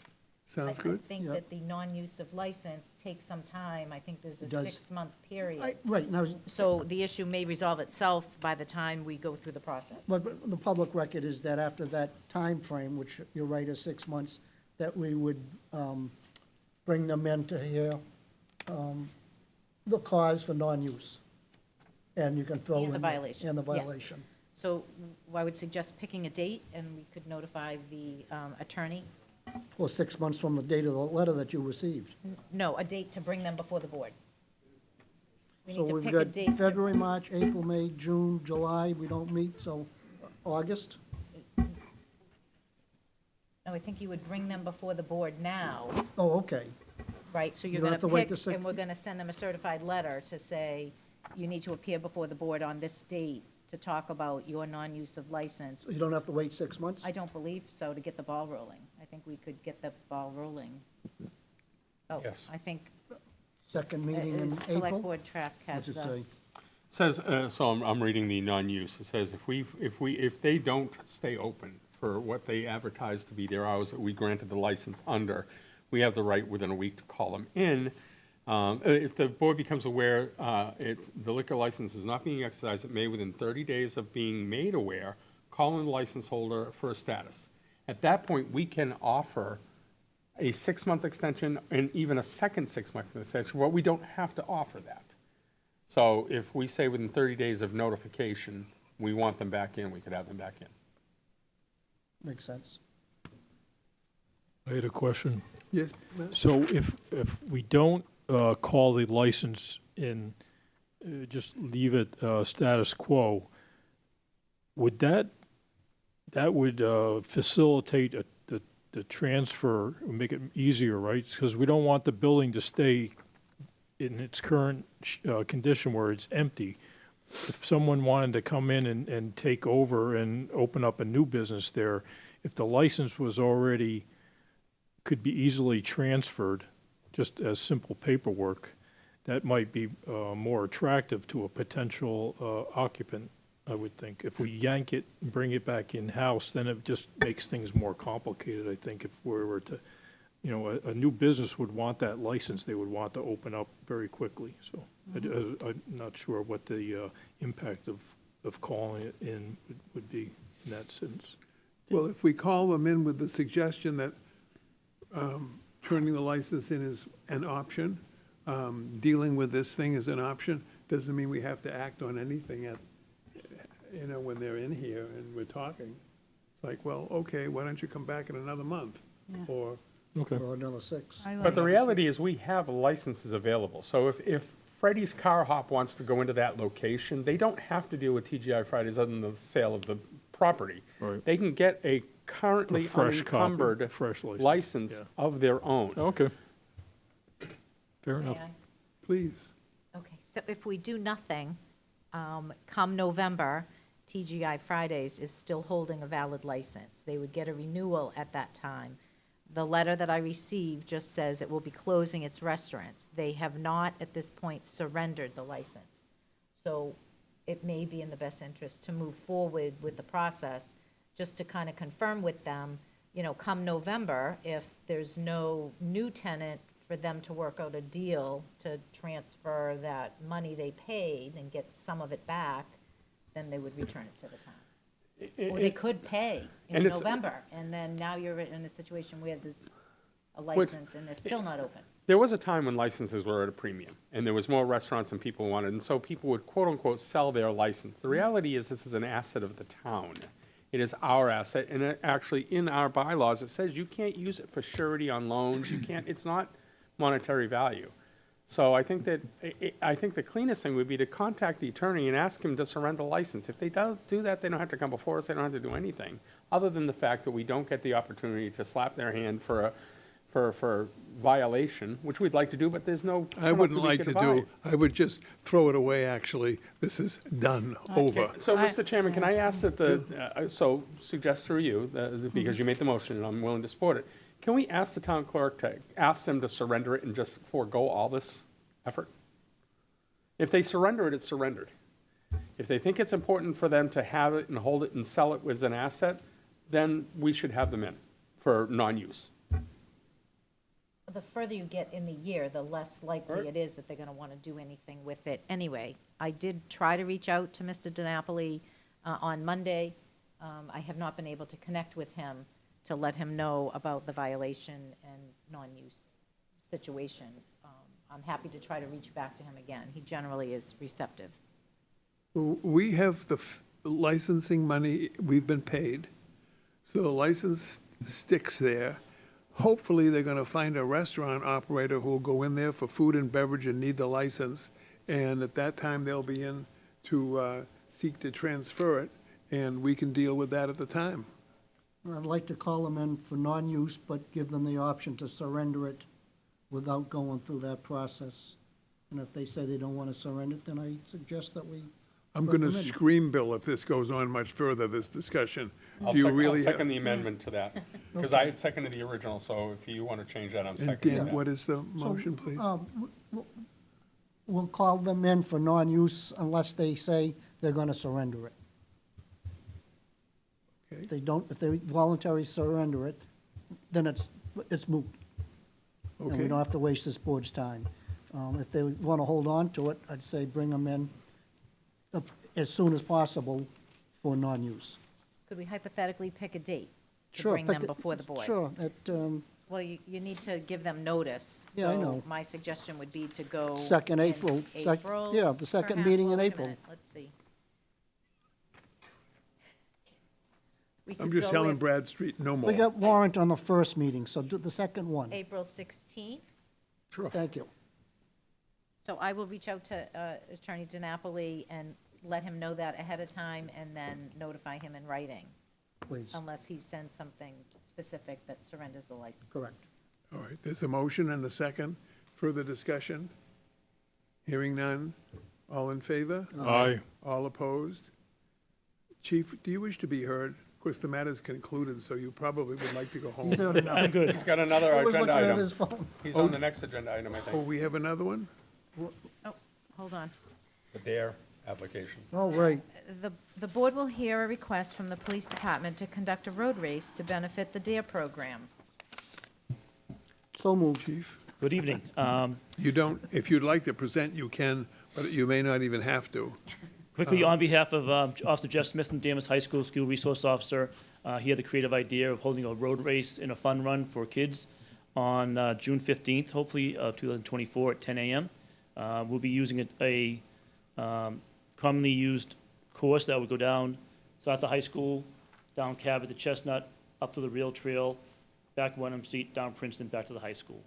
Sounds I good? think Yeah. that the non-use of license takes some time. I think there's a It does. 6-month period. Right, now, So the issue may resolve itself by the time we go through the process. but the public record is that after that time frame, which you're right is 6 months, that we would bring them in to hear the cause for non-use. And you can throw in. And the violation, And the yes. violation. So I would suggest picking a date, and we could notify the attorney. Or 6 months from the date of the letter that you received. No, a date to bring them before the board. We So need to we've pick a got date to, February, March, April, May, June, July, we don't meet, so August? no, I think you would bring them before the board now, Oh, okay. right? So You you're don't gonna have to wait pick, till six- and we're gonna send them a certified letter to say, you need to appear before the board on this date to talk about your non-use of license. You don't have to wait 6 months? I don't believe so, to get the ball rolling. I think we could get the ball rolling. Oh, Yes. I think Second meeting in Select April? Board Trask has What's it the, say? says, so I'm reading the non-use. It says if they don't stay open for what they advertise to be their hours that we granted the license under, we have the right within a week to call them in. If the board becomes aware the liquor license is not being exercised, it may, within 30 days of being made aware, call in the license holder for a status. At that point, we can offer a 6-month extension and even a second 6-month extension, but we don't have to offer that. So if we say within 30 days of notification, we want them back in, we could have them back in. Makes sense. I had a question. Yes, So if we don't call the license in, just leave it status quo, would that would facilitate the transfer, make it easier, right? Because we don't want the building to stay in its current condition where it's empty. If someone wanted to come in and take over and open up a new business there, if the license was already, could be easily transferred, just as simple paperwork, that might be more attractive to a potential occupant, I would think. If we yank it and bring it back in-house, then it just makes things more complicated, I think, if we were to, you know, a new business would want that license, they would want to open up very quickly. So I'm not sure what the impact of calling it in would be in that sense. well, if we call them in with the suggestion that turning the license in is an option, dealing with this thing is an option, doesn't mean we have to act on anything at, you know, when they're in here and we're talking. It's like, well, okay, why don't you come back in another month? Or, Okay. Or another 6. But the reality is, we have licenses available. So if Freddy's Car Hop wants to go into that location, they don't have to deal with TGI Fridays other than the sale of the property. Right. They can get a currently A fresh copy, unencumbered fresh license, license yeah. of their own. Okay. Fair May enough. I? please. Okay, so if we do nothing, come November, TGI Fridays is still holding a valid license. They would get a renewal at that time. The letter that I received just says it will be closing its restaurants. They have not, at this point, surrendered the license. So it may be in the best interest to move forward with the process, just to kind of confirm with them, you know, come November, if there's no new tenant for them to work out a deal to transfer that money they paid and get some of it back, then they would return it to the town. Or they could pay in And it's- November, and then now you're in a situation where there's a license and they're still not open. There was a time when licenses were at a premium, and there was more restaurants than people wanted, and so people would quote-unquote sell their license. The reality is, this is an asset of the town. It is our asset, and it actually, in our bylaws, it says you can't use it for surety on loans, you can't, it's not monetary value. So I think that, I think the cleanest thing would be to contact the attorney and ask him to surrender the license. If they do that, they don't have to come before us, they don't have to do anything, other than the fact that we don't get the opportunity to slap their hand for violation, which we'd like to do, but there's no I wouldn't like to do, I would just throw it away, actually. This is done, over. So, Mr. Chairman, can I ask that so suggest through you, because you made the motion and I'm willing to support it, can we ask the town clerk to ask them to surrender it and just forego all this effort? If they surrender it, it's surrendered. If they think it's important for them to have it and hold it and sell it as an asset, then we should have them in for non-use. The further you get in the year, the less likely Right. it is that they're going to want to do anything with it anyway. I did try to reach out to Mr. DiNapoli on Monday. I have not been able to connect with him to let him know about the violation and non-use situation. I'm happy to try to reach back to him again. He generally is receptive. We have the licensing money, we've been paid, so the license sticks there. Hopefully, they're going to find a restaurant operator who will go in there for food and beverage and need the license, and at that time, they'll be in to seek to transfer it, and we can deal with that at the time. I'd like to call them in for non-use, but give them the option to surrender it without going through that process. And if they say they don't want to surrender it, then I suggest that we I'm going to recommend. scream, Bill, if this goes on much further, this discussion. I'll Do you I'll really? second the amendment to that, because I had seconded the original, so if you want to change that, I'm And seconding Dan, that. what is the motion, please? We'll call them in for non-use unless they say they're going to surrender it. Okay. If they don't, if they voluntarily surrender it, then it's moot. And we Okay. don't have to waste this board's time. If they want to hold on to it, I'd say bring them in as soon as possible for non-use. Could we hypothetically pick a date to Sure, bring but them before the board? Sure, Well, you need to give them notice. Yeah, I know. So my suggestion would be to go. Second in April, April. yeah, the second perhaps. meeting in Well, wait a April. minute, let's see. We I'm could just go telling with Bradstreet no more. We got warrant on the first meeting, so do the second one. April 16th. Thank you. So I will reach out to Attorney DiNapoli and let him know that ahead of time and then notify him in writing, Please, unless he sends something specific that surrenders the license. correct. All right, there's a motion and a second. Further discussion? Hearing none. All in favor? Aye. All opposed? Chief, do you wish to be heard? Of course, the matter's concluded, so you probably would like to go home. He's already know. I'm good. He's got another He was agenda looking at item. his phone. He's on the next agenda item, I Oh, think. we have another one? Oh, hold on. The DARE application. Oh, right. The board will hear a request from the police department to conduct a road race to benefit the DARE program. So moved. Chief? Good evening. You don't, if you'd like to present, you can, but you may not even have to. Quickly, on behalf of Officer Jeff Smith from Danvers High School, School Resource Officer, he had the creative idea of holding a road race and a fun run for kids on June 15th, hopefully, of 2024 at 10 a.m. We'll be using a commonly used course that would go down, start at the high school, down Cabot to Chestnut, up to the rail trail, back Wenham Street, down Princeton, back to the high school.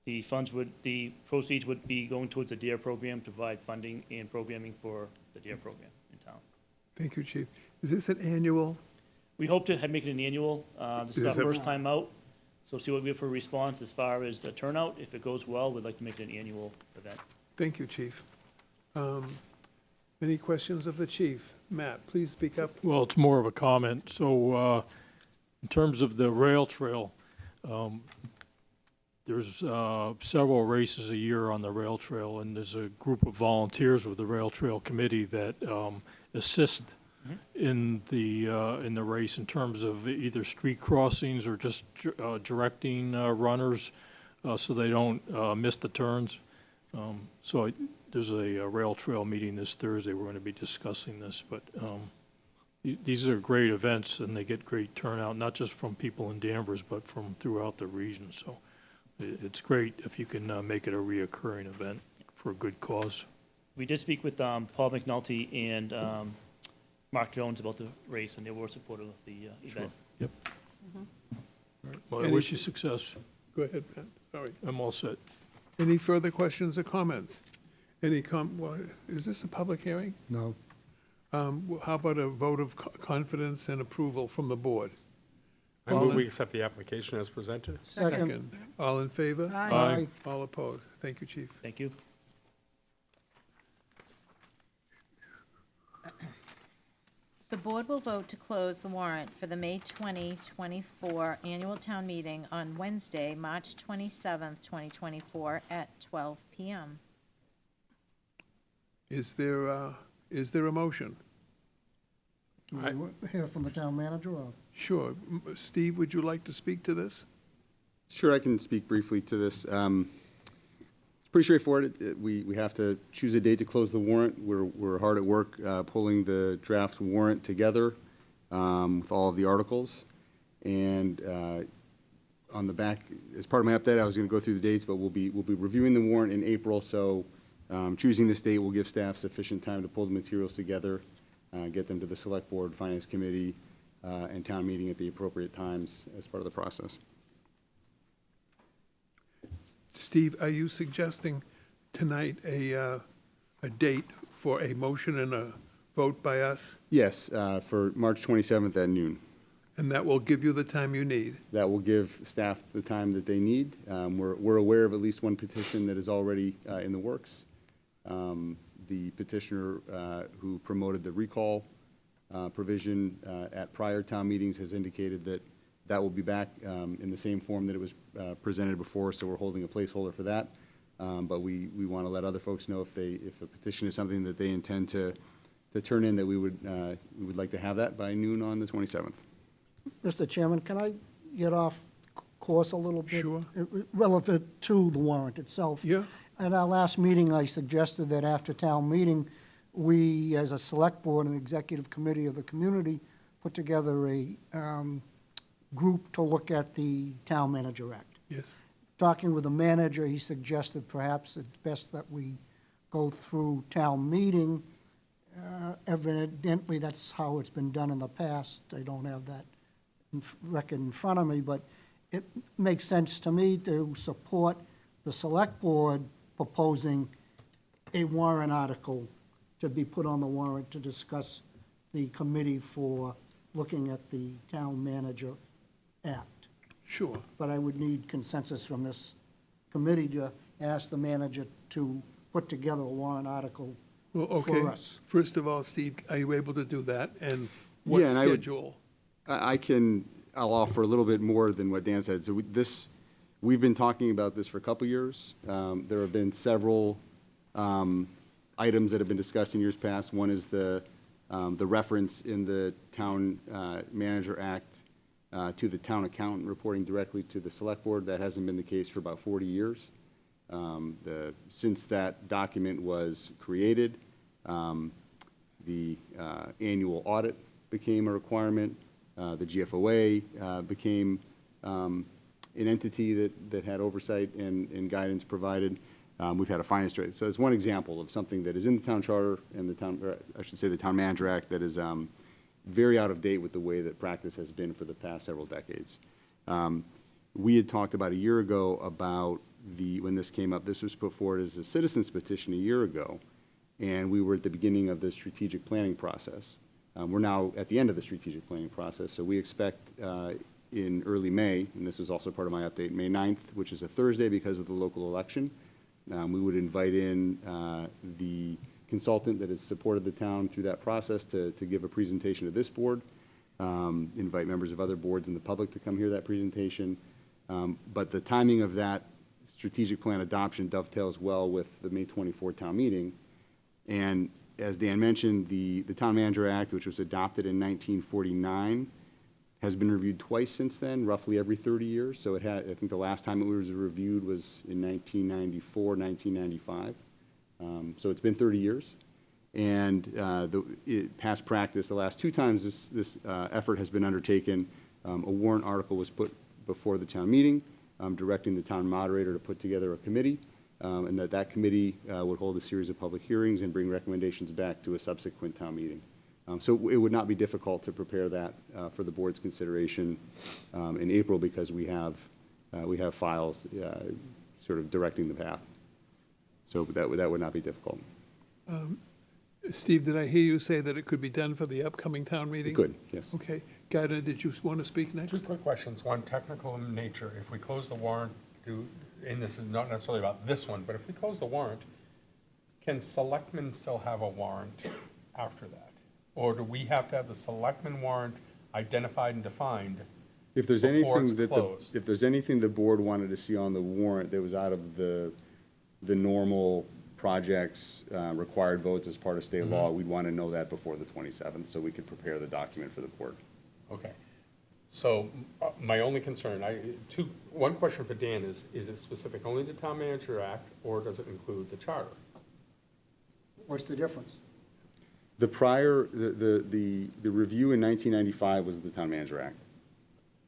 The proceeds would be going towards the DARE program to provide funding and programming for the DARE program in town. Thank you, Chief. Is this an annual? We hope to make it an annual. This is our Is it- first time out, so see what we have for a response as far as the turnout. If it goes well, we'd like to make it an annual event. Thank you, Chief. Any questions of the chief? Matt, please speak up. Well, it's more of a comment. So in terms of the rail trail, there's several races a year on the rail trail, and there's a group of volunteers with the rail trail committee that assist in the race in terms of either street crossings or just directing runners so they don't miss the turns. There's a rail trail meeting this Thursday. We're going to be discussing this, but these are great events, and they get great turnout, not just from people in Danvers, but from throughout the region. So it's great if you can make it a reoccurring event for a good cause. We did speak with Paul McNulty and Mark Jones about the race, and they were supportive of the event. Yep. Well, I Any- wish you success. Go ahead, Matt. Sorry. I'm all set. Any further questions or comments? Well, is this a public hearing? No. How about a vote of confidence and approval from the board? I move we accept the application as presented. Second. All in favor? Aye. All opposed? Thank you, Chief. Thank you. The board will vote to close the warrant for the May 2024 annual town meeting on Wednesday, March 27th, 2024, at 12 p.m. Is there a motion? Do we hear from the town manager, or? Sure. Steve, would you like to speak to this? Sure, I can speak briefly to this. It's pretty straightforward. We have to choose a date to close the warrant. We're hard at work pulling the draft warrant together with all of the articles. And on the back, as part of my update, I was going to go through the dates, but we'll be reviewing the warrant in April. So choosing this date will give staff sufficient time to pull the materials together, get them to the Select Board, Finance Committee, and town meeting at the appropriate times as part of the process. Steve, are you suggesting tonight a date for a motion and a vote by us? Yes, for March 27th at noon. And that will give you the time you need? That will give staff the time that they need. We're aware of at least one petition that is already in the works. The petitioner who promoted the recall provision at prior town meetings has indicated that that will be back in the same form that it was presented before, so we're holding a placeholder for that. But we want to let other folks know if a petition is something that they intend to turn in, that we would like to have that by noon on the 27th. Mr. Chairman, can I get off course a little bit. Sure. Relevant to the warrant itself. Yeah. At our last meeting, I suggested that after town meeting, we, as a select board and executive committee of the community, put together a group to look at the Town Manager Act. Yes. Talking with the manager, he suggested perhaps it's best that we go through town meeting. Evidently, that's how it's been done in the past. I don't have that record in front of me, but it makes sense to me to support the select board proposing a warrant article to be put on the warrant to discuss the committee for looking at the Town Manager Act. Sure. But I would need consensus from this committee to ask the manager to put together a warrant article Well, okay. for us. First of all, Steve, are you able to do that? And what Yeah, and I would- schedule? I'll offer a little bit more than what Dan said. So we've been talking about this for a couple years. There have been several items that have been discussed in years past. One is the reference in the Town Manager Act to the town accountant reporting directly to the select board. That hasn't been the case for about 40 years. Since that document was created, the annual audit became a requirement. The GFOA became an entity that had oversight and guidance provided. We've had a finance director. So it's one example of something that is in the town charter and the town, or I should say the Town Manager Act, that is very out of date with the way that practice has been for the past several decades. We had talked about a year ago about when this came up, this was put forward as a citizen's petition a year ago, and we were at the beginning of the strategic planning process. We're now at the end of the strategic planning process, so we expect in early May, and this was also part of my update, May 9th, which is a Thursday because of the local election, we would invite in the consultant that has supported the town through that process to give a presentation to this board, invite members of other boards and the public to come hear that presentation. But the timing of that strategic plan adoption dovetails well with the May 24 town meeting. And as Dan mentioned, the Town Manager Act, which was adopted in 1949, has been reviewed twice since then, roughly every 30 years. So I think the last time it was reviewed was in 1994, 1995. So it's been 30 years. And past practice, the last two times this effort has been undertaken, a warrant article was put before the town meeting, directing the town moderator to put together a committee, and that committee would hold a series of public hearings and bring recommendations back to a subsequent town meeting. So it would not be difficult to prepare that for the board's consideration in April, because we have files sort of directing the path. So that would not be difficult. Steve, did I hear you say that it could be done for the upcoming town meeting? It could, yes. Okay. Gardner, did you want to speak next? Two quick questions, one technical in nature. If we close the warrant, and this is not necessarily about this one, but if we close the warrant, can selectmen still have a warrant after that? Or do we have to have the selectmen warrant identified and defined If there's before it's anything that closed? if there's anything the board wanted to see on the warrant that was out of the normal projects, required votes as part of state law, we'd want to know that before the 27th, so we could prepare the document for the board. Okay. So my only concern, one question for Dan is it specific only to Town Manager Act, or does it include the charter? What's the difference? The review in 1995 was the Town Manager Act.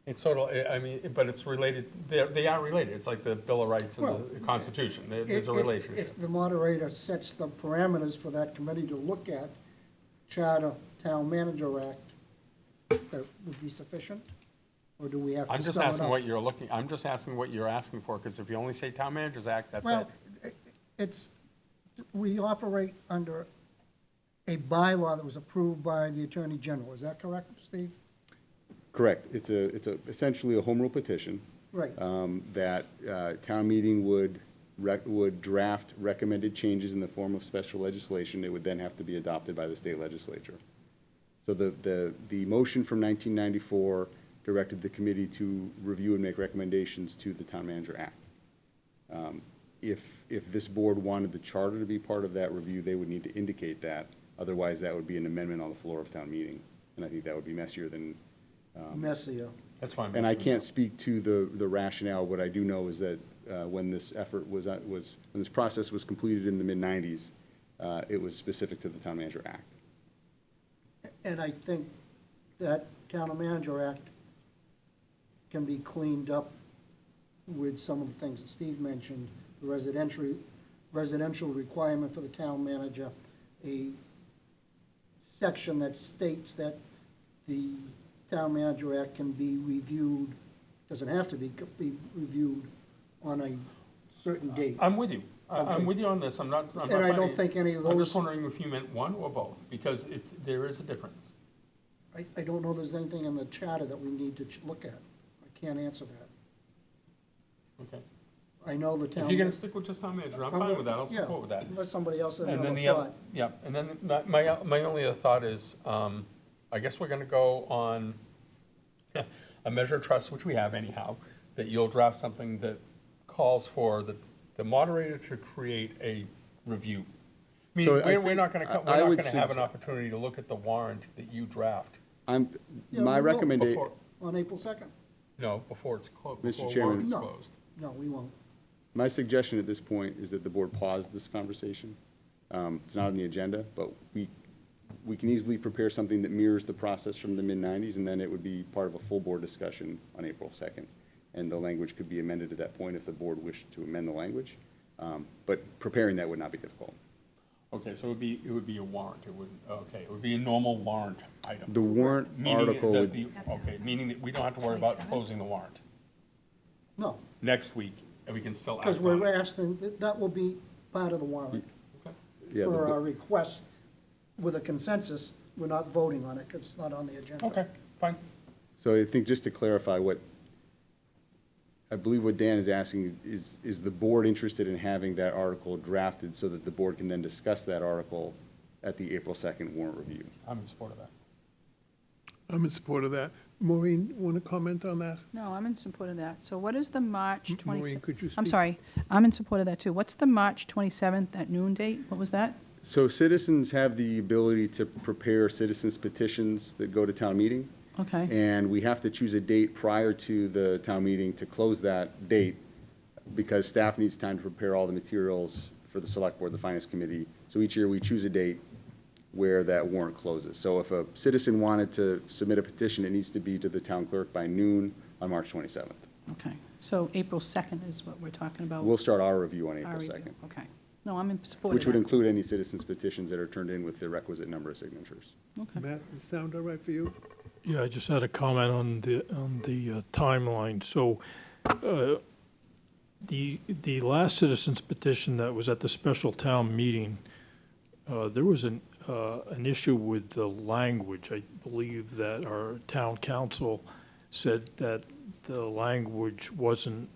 It's sort of, I mean, but it's related, they are related. It's like the Bill of Rights and Well, the Constitution. There's a If relationship. the moderator sets the parameters for that committee to look at, Charter, Town Manager Act, that would be sufficient? Or do we have to I'm just spell it asking out? I'm just asking what you're asking for, because if you only say Town Managers Act, that's it. Well, we operate under a bylaw that was approved by the Attorney General. Is that correct, Steve? Correct. It's essentially a home rule petition. Right. That town meeting would draft recommended changes in the form of special legislation. It would then have to be adopted by the state legislature. So the motion from 1994 directed the committee to review and make recommendations to the Town Manager Act. If this board wanted the charter to be part of that review, they would need to indicate that. Otherwise, that would be an amendment on the floor of town meeting, and I think that would be messier than. Messier. That's fine. And I can't speak to the rationale. What I do know is that when this effort when this process was completed in the mid-90s, it was specific to the Town Manager Act. And I think that Town Manager Act can be cleaned up with some of the things that Steve mentioned, the residential requirement for the town manager, a section that states that the Town Manager Act can be reviewed, doesn't have to be reviewed on a certain date. I'm with you. I'm Okay. with you on this. I'm not. And I don't think any of I'm those, just wondering if you meant one or both, because there is a difference. I don't know there's anything in the charter that we need to look at. I can't answer that. Okay. I know the town. If you're gonna stick with just town manager, I'm fine with that. I'll Yeah, support with that. Unless somebody else has And then another the other, thought. yeah, and then my only other thought is, I guess we're gonna go on a measure of trust, which we have anyhow, that you'll draft something that calls for the moderator to create a review. I mean, So I we're think not gonna, I we're would not gonna have an suggest- opportunity to look at the warrant that you draft. Yeah, My we will. recommendation, Before, On April 2nd? no, before it's closed, Mr. before Chairman. warrant is No. closed. No, we won't. my suggestion at this point is that the board pause this conversation. It's not on the agenda, but we can easily prepare something that mirrors the process from the mid-90s, and then it would be part of a full board discussion on April 2nd. And the language could be amended at that point if the board wished to amend the language. But preparing that would not be difficult. Okay, so it would be a warrant, it would, okay, it would be a normal warrant item. The warrant Meaning it article does would, the- Okay, meaning that we don't have to worry about closing the warrant. No, Next week, and we can still act because on we're it. asking, that will be part of the warrant. yeah, the For bo- our request with a consensus, we're not voting on it because it's not on the agenda. Okay, fine. so I think just to clarify I believe what Dan is asking is the board interested in having that article drafted so that the board can then discuss that article at the April 2nd warrant review? I'm in support of that. I'm in support of that. Maureen, want to comment on that? No, I'm in support of that. So what is the March 27th? Maureen, could you I'm speak? sorry, I'm in support of that too. What's the March 27th at noon date? What was that? So citizens have the ability to prepare citizens petitions that go to town meeting. Okay, And we have to choose a date prior to the town meeting to close that date because staff needs time to prepare all the materials for the select board, the finance committee. So each year we choose a date where that warrant closes. So if a citizen wanted to submit a petition, it needs to be to the town clerk by noon on March 27th. okay. So April 2nd is what we're talking about? We'll start our review on Our April review. 2nd, Okay. No, I'm in support of which would that. include any citizens petitions that are turned in with the requisite number of signatures. Okay. Matt, does it sound all right for you? Yeah, I just had a comment on the timeline. So, the last citizens petition that was at the special town meeting, there was an issue with the language. I believe that our town council said that the language wasn't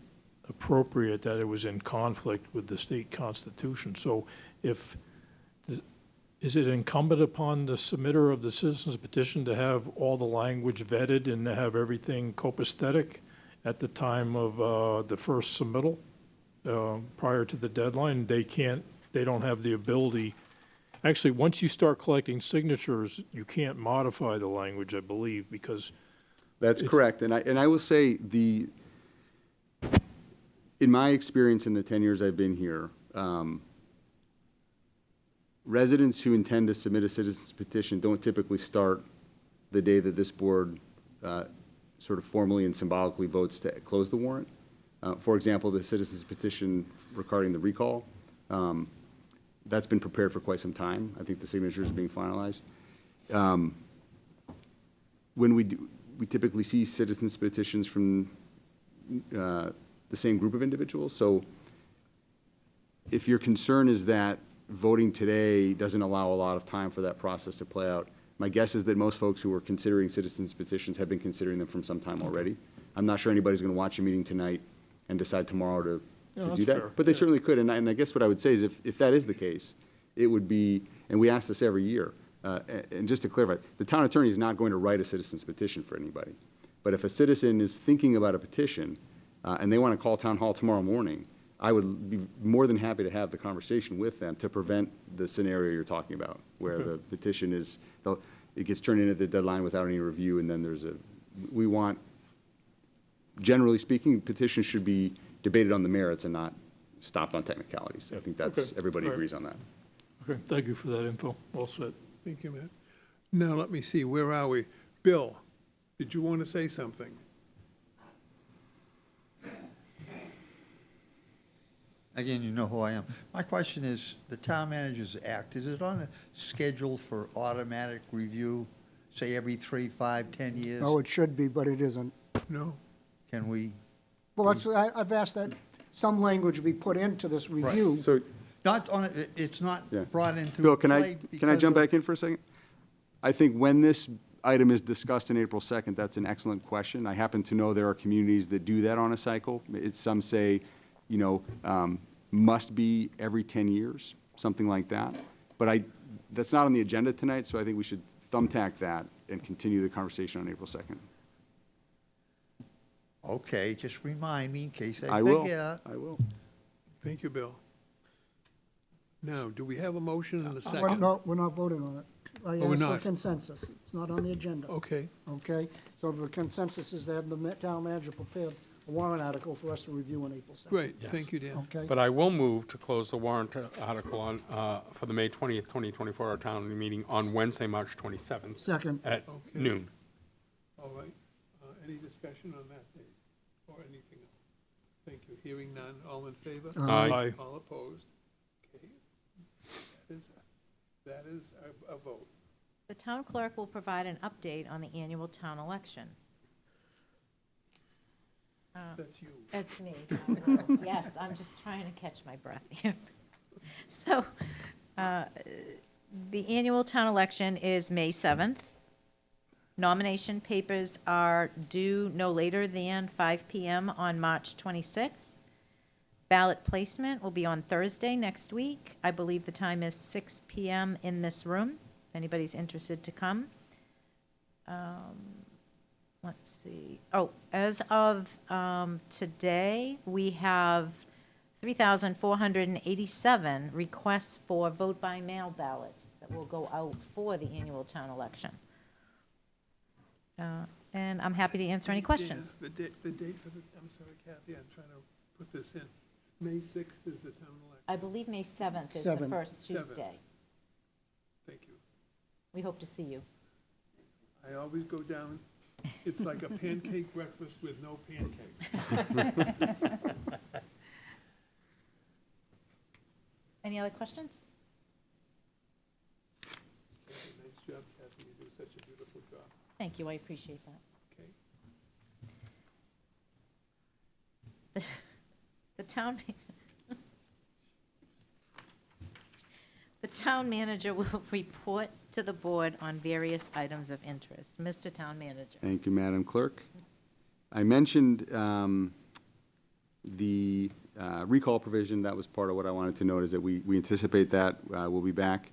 appropriate, that it was in conflict with the state constitution. So is it incumbent upon the submitter of the citizens petition to have all the language vetted and to have everything copacetic at the time of the first submittal prior to the deadline? They don't have the ability. Actually, once you start collecting signatures, you can't modify the language, I believe, because That's correct, and I will say in my experience in the 10 years I've been here, residents who intend to submit a citizen's petition don't typically start the day that this board sort of formally and symbolically votes to close the warrant. For example, the citizen's petition regarding the recall, that's been prepared for quite some time. I think the signatures are being finalized. When we typically see citizens petitions from the same group of individuals. So if your concern is that voting today doesn't allow a lot of time for that process to play out, my guess is that most folks who are considering citizens petitions have been considering them from some time already. I'm not sure anybody's going to watch a meeting tonight and decide tomorrow to that's do that. fair. But they certainly could, and I guess what I would say is if that is the case, it would be, and we ask this every year, and just to clarify, the town attorney is not going to write a citizen's petition for anybody. But if a citizen is thinking about a petition, and they want to call town hall tomorrow morning, I would be more than happy to have the conversation with them to prevent the scenario you're talking about, where Okay. the petition it gets turned in at the deadline without any review, and then we want generally speaking, petitions should be debated on the merits and not stopped on technicalities. I think that's, Okay. everybody All right. agrees on that. Okay, thank you for that info. All set. Thank you, Matt. Now, let me see, where are we? Bill, did you want to say something? Again, you know who I am. My question is, the town manager's act, is it on a schedule for automatic review, say every 3, 5, 10 years? No, it should be, but it isn't. No? Can we, Well, I've asked that some language be put into this review. So, not on, it's not Yeah. brought into Bill, play can I because jump of- back in for a second? I think when this item is discussed on April 2nd, that's an excellent question. I happen to know there are communities that do that on a cycle. Some say, must be every 10 years, something like that. But that's not on the agenda tonight, so I think we should thumbtack that and continue the conversation on April 2nd. Okay, just remind me in case I I will. forget. I will. Thank you, Bill. Now, do we have a motion and a We're second? not, we're not voting on it. I we're asked for not. consensus. It's not on the agenda. Okay, Okay? So the consensus is that the town manager prepared a warrant article for us to review on April 2nd. great, Yes. thank you, Dan. Okay? But I will move to close the warrant article on, for the May 20th, 2024 town meeting on Wednesday, March 27th Second. at Okay. noon. All right, any discussion on that date or anything else? Thank you. Hearing none, all in favor? Aye. Aye. All opposed? Okay. That is a vote. The town clerk will provide an update on the annual town election. That's you. That's me. Yes, I'm just trying to catch my breath here. So, the annual town election is May 7th. Nomination papers are due no later than 5 PM on March 26th. Ballot placement will be on Thursday next week. I believe the time is 6 PM in this room, if anybody's interested to come. Let's see. Oh, as of today, we have 3,487 requests for vote-by-mail ballots that will go out for the annual town election. And I'm happy to answer any questions. The date for the, I'm sorry, Kathy, I'm trying to put this in. May 6th is the town election. I believe May 7th is the 7th. first 7th. Tuesday. Thank you. We hope to see you. I always go down, it's like a pancake breakfast with no pancakes. Any other questions? Nice job, Kathy, you do such a beautiful job. Thank you, I appreciate that. Okay. The town manager will report to the board on various items of interest. Mr. Town Manager. Thank you, Madam Clerk. I mentioned the recall provision. That was part of what I wanted to note, is that we anticipate that we'll be back.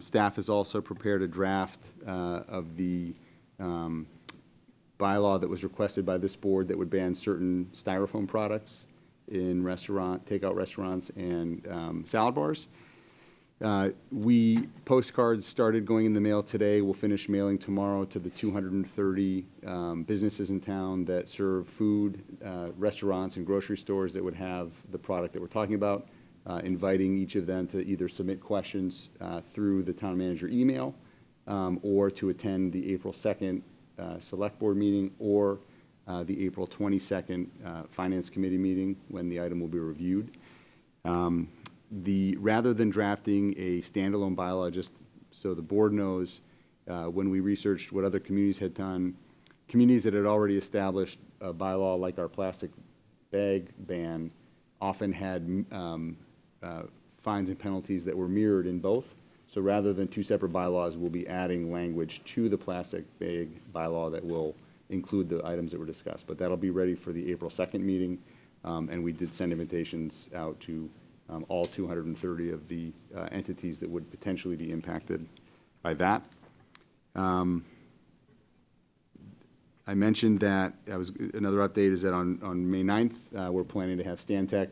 Staff has also prepared a draft of the bylaw that was requested by this board that would ban certain styrofoam products in takeout restaurants and salad bars. Postcards started going in the mail today. We'll finish mailing tomorrow to the 230 businesses in town that serve food, restaurants and grocery stores that would have the product that we're talking about, inviting each of them to either submit questions through the town manager email or to attend the April 2nd select board meeting or the April 22nd finance committee meeting when the item will be reviewed. Rather than drafting a standalone bylaw, just so the board knows, when we researched what other communities had done, communities that had already established a bylaw like our plastic bag ban often had fines and penalties that were mirrored in both. So rather than two separate bylaws, we'll be adding language to the plastic bag bylaw that will include the items that were discussed. But that'll be ready for the April 2nd meeting, and we did send invitations out to all 230 of the entities that would potentially be impacted by that. I mentioned that, another update is that on May 9th, we're planning to have Stantec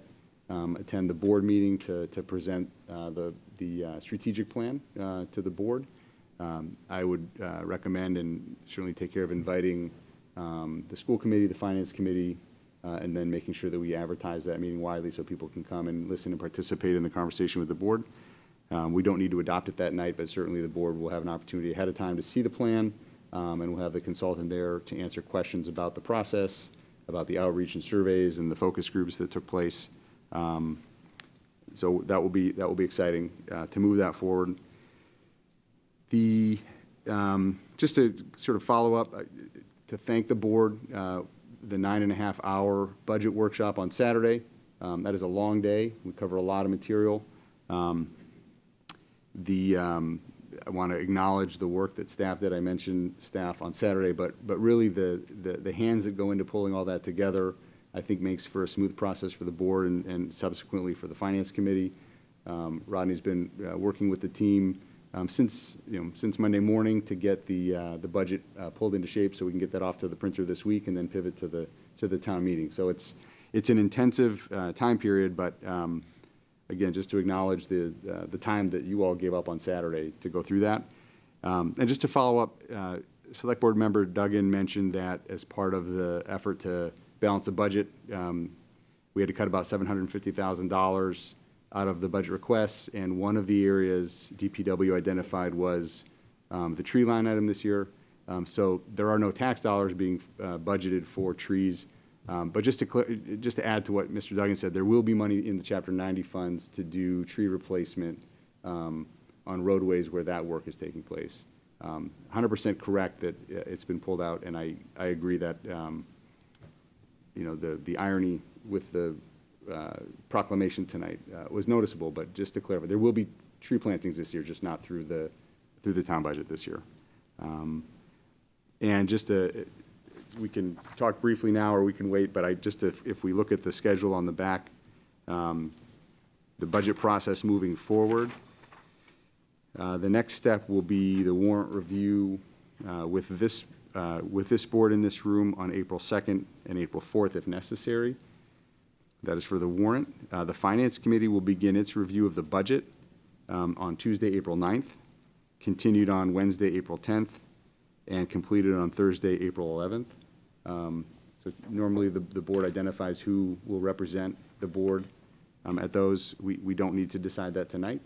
attend the board meeting to present the strategic plan to the board. I would recommend and certainly take care of inviting the school committee, the finance committee, and then making sure that we advertise that meeting widely so people can come and listen and participate in the conversation with the board. We don't need to adopt it that night, but certainly the board will have an opportunity ahead of time to see the plan, and we'll have the consultant there to answer questions about the process, about the outreach and surveys and the focus groups that took place. So that will be exciting to move that forward. Just to sort of follow up, to thank the board, the 9.5-hour budget workshop on Saturday. That is a long day. We cover a lot of material. I want to acknowledge the work that staff did. I mentioned staff on Saturday, but really the hands that go into pulling all that together, I think makes for a smooth process for the board and subsequently for the finance committee. Rodney's been working with the team since Monday morning to get the budget pulled into shape so we can get that off to the printer this week and then pivot to the town meeting. So it's an intensive time period, but again, just to acknowledge the time that you all gave up on Saturday to go through that. And just to follow up, Select Board Member Duggan mentioned that as part of the effort to balance the budget, we had to cut about $750,000 out of the budget requests, and one of the areas DPW identified was the tree line item this year. So there are no tax dollars being budgeted for trees. But just to add to what Mr. Duggan said, there will be money in the Chapter 90 funds to do tree replacement on roadways where that work is taking place. 100% correct that it's been pulled out, and I agree that the irony with the proclamation tonight was noticeable. But just to clarify, there will be tree plantings this year, just not through the town budget this year. And just to we can talk briefly now, or we can wait, but if we look at the schedule on the back, the budget process moving forward, the next step will be the warrant review with this board in this room on April 2nd and April 4th if necessary. That is for the warrant. The Finance Committee will begin its review of the budget on Tuesday, April 9th, continued on Wednesday, April 10th, and completed on Thursday, April 11th. So normally the board identifies who will represent the board at those. We don't need to decide that tonight,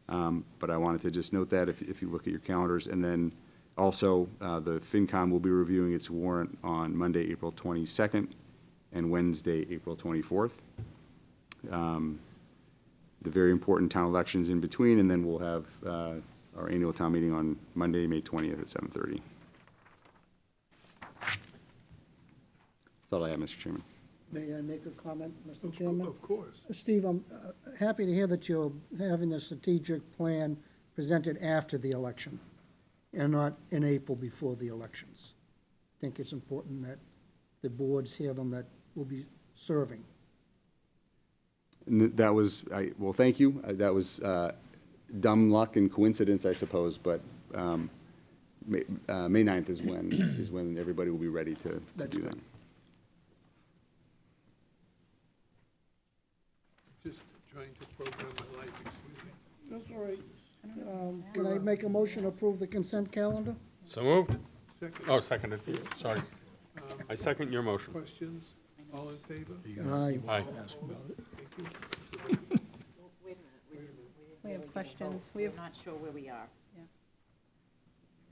but I wanted to just note that if you look at your calendars. And then also the FinCom will be reviewing its warrant on Monday, April 22nd, and Wednesday, April 24th. The very important town elections in between, and then we'll have our annual town meeting on Monday, May 20th at 7:30. That's all I have, Mr. Chairman. May I make a comment, Mr. Chairman? Of course. Steve, I'm happy to hear that you're having the strategic plan presented after the election and not in April before the elections. I think it's important that the boards hear them that will be serving. And that was, well, thank you. That was dumb luck and coincidence, I suppose, but May 9th is when everybody will be ready to do that. Just trying to program my life, excuse me. That's all right. Can I make a motion to approve the consent calendar? So moved. Second. Oh, seconded. Sorry. I second your motion. Questions? All in favor? Aye. Aye. Thank you. We have questions. We're not sure where we are.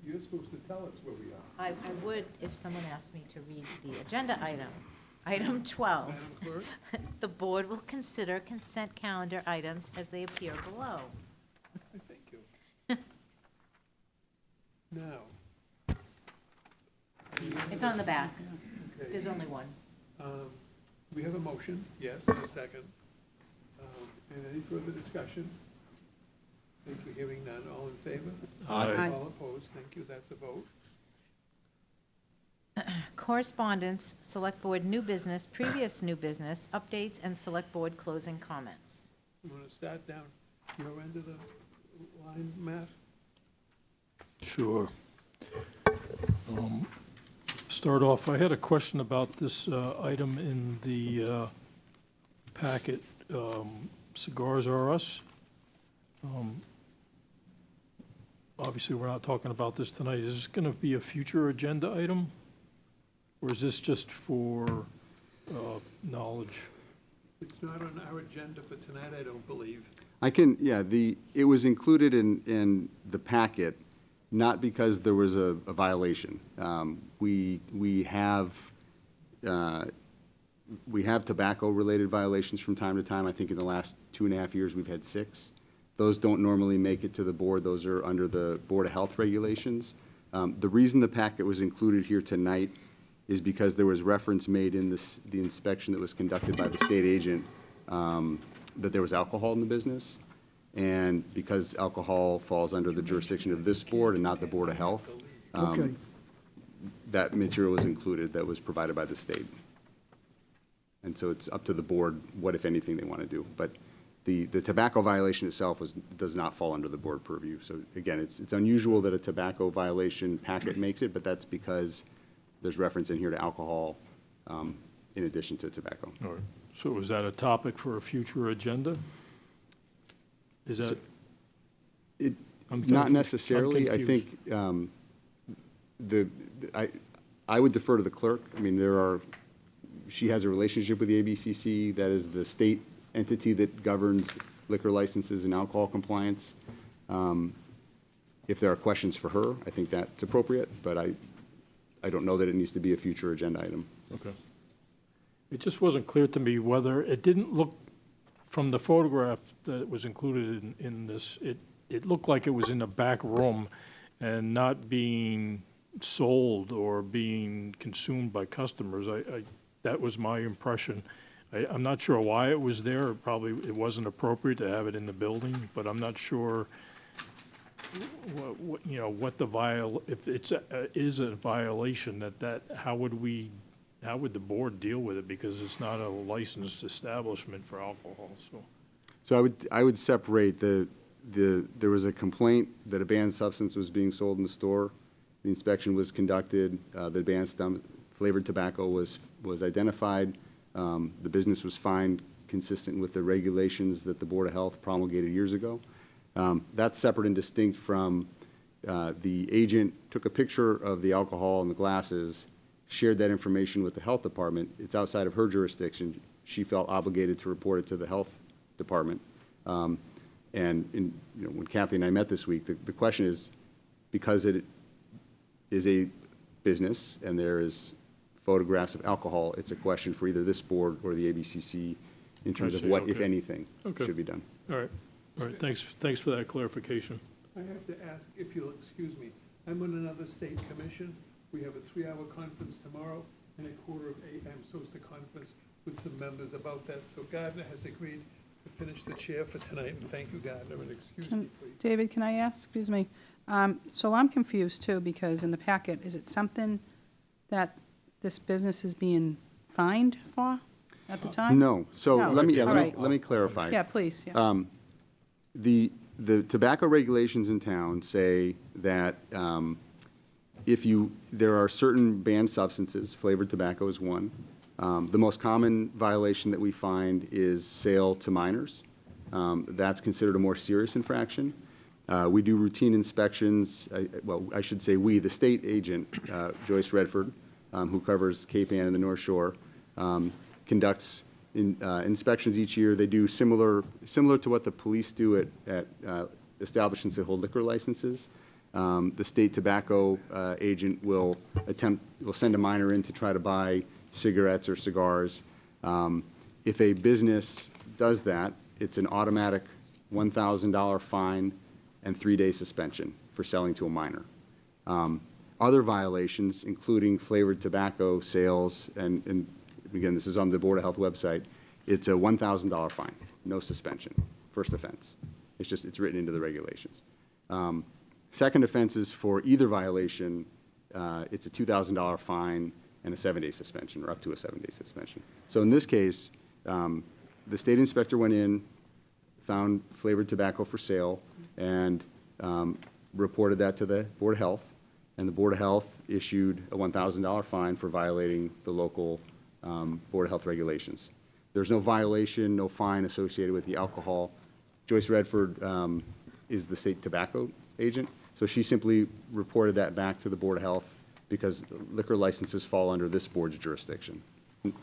You're supposed to tell us where we are. I would if someone asked me to read the agenda item. Item 12. Madam Clerk? The board will consider consent calendar items as they appear below. Thank you. Now, It's on the back. okay. There's only one. We have a motion, yes, and a second. And any further discussion? Thank you, hearing none. All in favor? Aye. All opposed? Thank you, that's a vote. Correspondence, Select Board new business, previous new business, updates, and Select Board closing comments. You want to start down your end of the line, Matt? Sure. Start off, I had a question about this item in the packet, Cigars R Us. Obviously, we're not talking about this tonight. Is this going to be a future agenda item? Or is this just for knowledge? It's not on our agenda for tonight, I don't believe. It was included in the packet, not because there was a violation. We have tobacco-related violations from time to time. I think in the last 2.5 years, we've had 6. Those don't normally make it to the board. Those are under the Board of Health regulations. The reason the packet was included here tonight is because there was reference made in the inspection that was conducted by the state agent that there was alcohol in the business. And because alcohol falls under the jurisdiction of this board and not the Board of Health, Okay. that material was included that was provided by the state. And so it's up to the board what, if anything, they want to do. But the tobacco violation itself does not fall under the board purview. So again, it's unusual that a tobacco violation packet makes it, but that's because there's reference in here to alcohol in addition to tobacco. All right. So is that a topic for a future agenda? Is that? I'm Not confu- necessarily. I'm I think I would defer to the clerk. I mean, she has a relationship with the ABCC. That is the state entity that governs liquor licenses and alcohol compliance. If there are questions for her, I think that's appropriate, but I don't know that it needs to be a future agenda item. Okay. It just wasn't clear to me whether, it didn't look, from the photograph that was included in this, it looked like it was in a back room and not being sold or being consumed by customers. That was my impression. I'm not sure why it was there. Probably it wasn't appropriate to have it in the building, but I'm not sure what the if it's is a violation, how would the board deal with it? Because it's not a licensed establishment for alcohol, so. So I would separate there was a complaint that a banned substance was being sold in the store. The inspection was conducted. The banned flavored tobacco was identified. The business was fined consistent with the regulations that the Board of Health promulgated years ago. That's separate and distinct from the agent took a picture of the alcohol in the glasses, shared that information with the health department. It's outside of her jurisdiction. She felt obligated to report it to the health department. When Kathy and I met this week, the question is, because it is a business and there is photographs of alcohol, it's a question for either this board or the ABCC in terms of what, if okay. anything, Okay. should be done. All right, thanks for that clarification. I have to ask, if you'll excuse me, I'm on another state commission. We have a 3-hour conference tomorrow, and at 7:45 I'm supposed to conference with some members about that. So Gardner has agreed to finish the chair for tonight, and thank you, Gardner, and excuse me, please. David, can I ask, excuse me, so I'm confused too, because in the packet, is it something that this business is being fined for at the time? No. So No. let me All right. clarify. Yeah, please, yeah. The tobacco regulations in town say that there are certain banned substances, flavored tobacco is one. The most common violation that we find is sale to minors. That's considered a more serious infraction. We do routine inspections. I should say we, the state agent, Joyce Redford, who covers Cape Ann and the North Shore, conducts inspections each year. They do similar to what the police do at establishments that hold liquor licenses. The state tobacco agent will send a minor in to try to buy cigarettes or cigars. If a business does that, it's an automatic $1,000 fine and 3-day suspension for selling to a minor. Other violations, including flavored tobacco sales, and again, this is on the Board of Health website, it's a $1,000 fine, no suspension, first offense. It's written into the regulations. Second offenses for either violation, it's a $2,000 fine and a 7-day suspension, or up to a 7-day suspension. So in this case, the state inspector went in, found flavored tobacco for sale, and reported that to the Board of Health, and the Board of Health issued a $1,000 fine for violating the local Board of Health regulations. There's no violation, no fine associated with the alcohol. Joyce Redford is the state tobacco agent, so she simply reported that back to the Board of Health, because liquor licenses fall under this board's jurisdiction.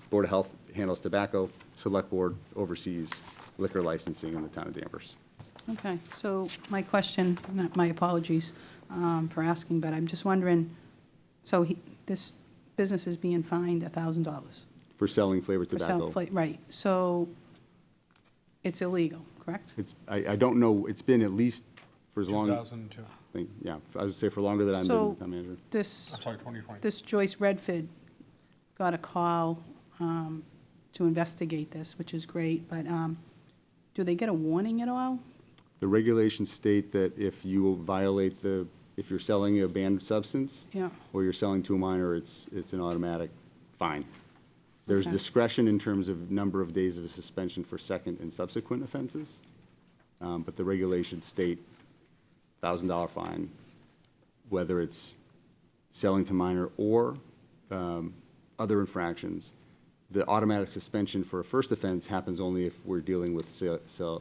Board of Health handles tobacco, Select Board oversees liquor licensing in the town of Danvers. Okay, so my question, my apologies for asking, but I'm just wondering, so this business is being fined $1,000 For selling flavored for tobacco. right, so it's illegal, correct? I don't know, it's been at least for as long. 2002. Yeah, I would say for longer than I've been town manager. This, I'm sorry, 2020. this Joyce Redford got a call to investigate this, which is great, but do they get a warning at all? The regulations state that if you violate if you're selling a banned substance, Yeah. or you're selling to a minor, it's an automatic fine. There's Okay. discretion in terms of number of days of suspension for second and subsequent offenses, but the regulations state $1,000 fine, whether it's selling to minor or other infractions. The automatic suspension for a first offense happens only if we're dealing with sale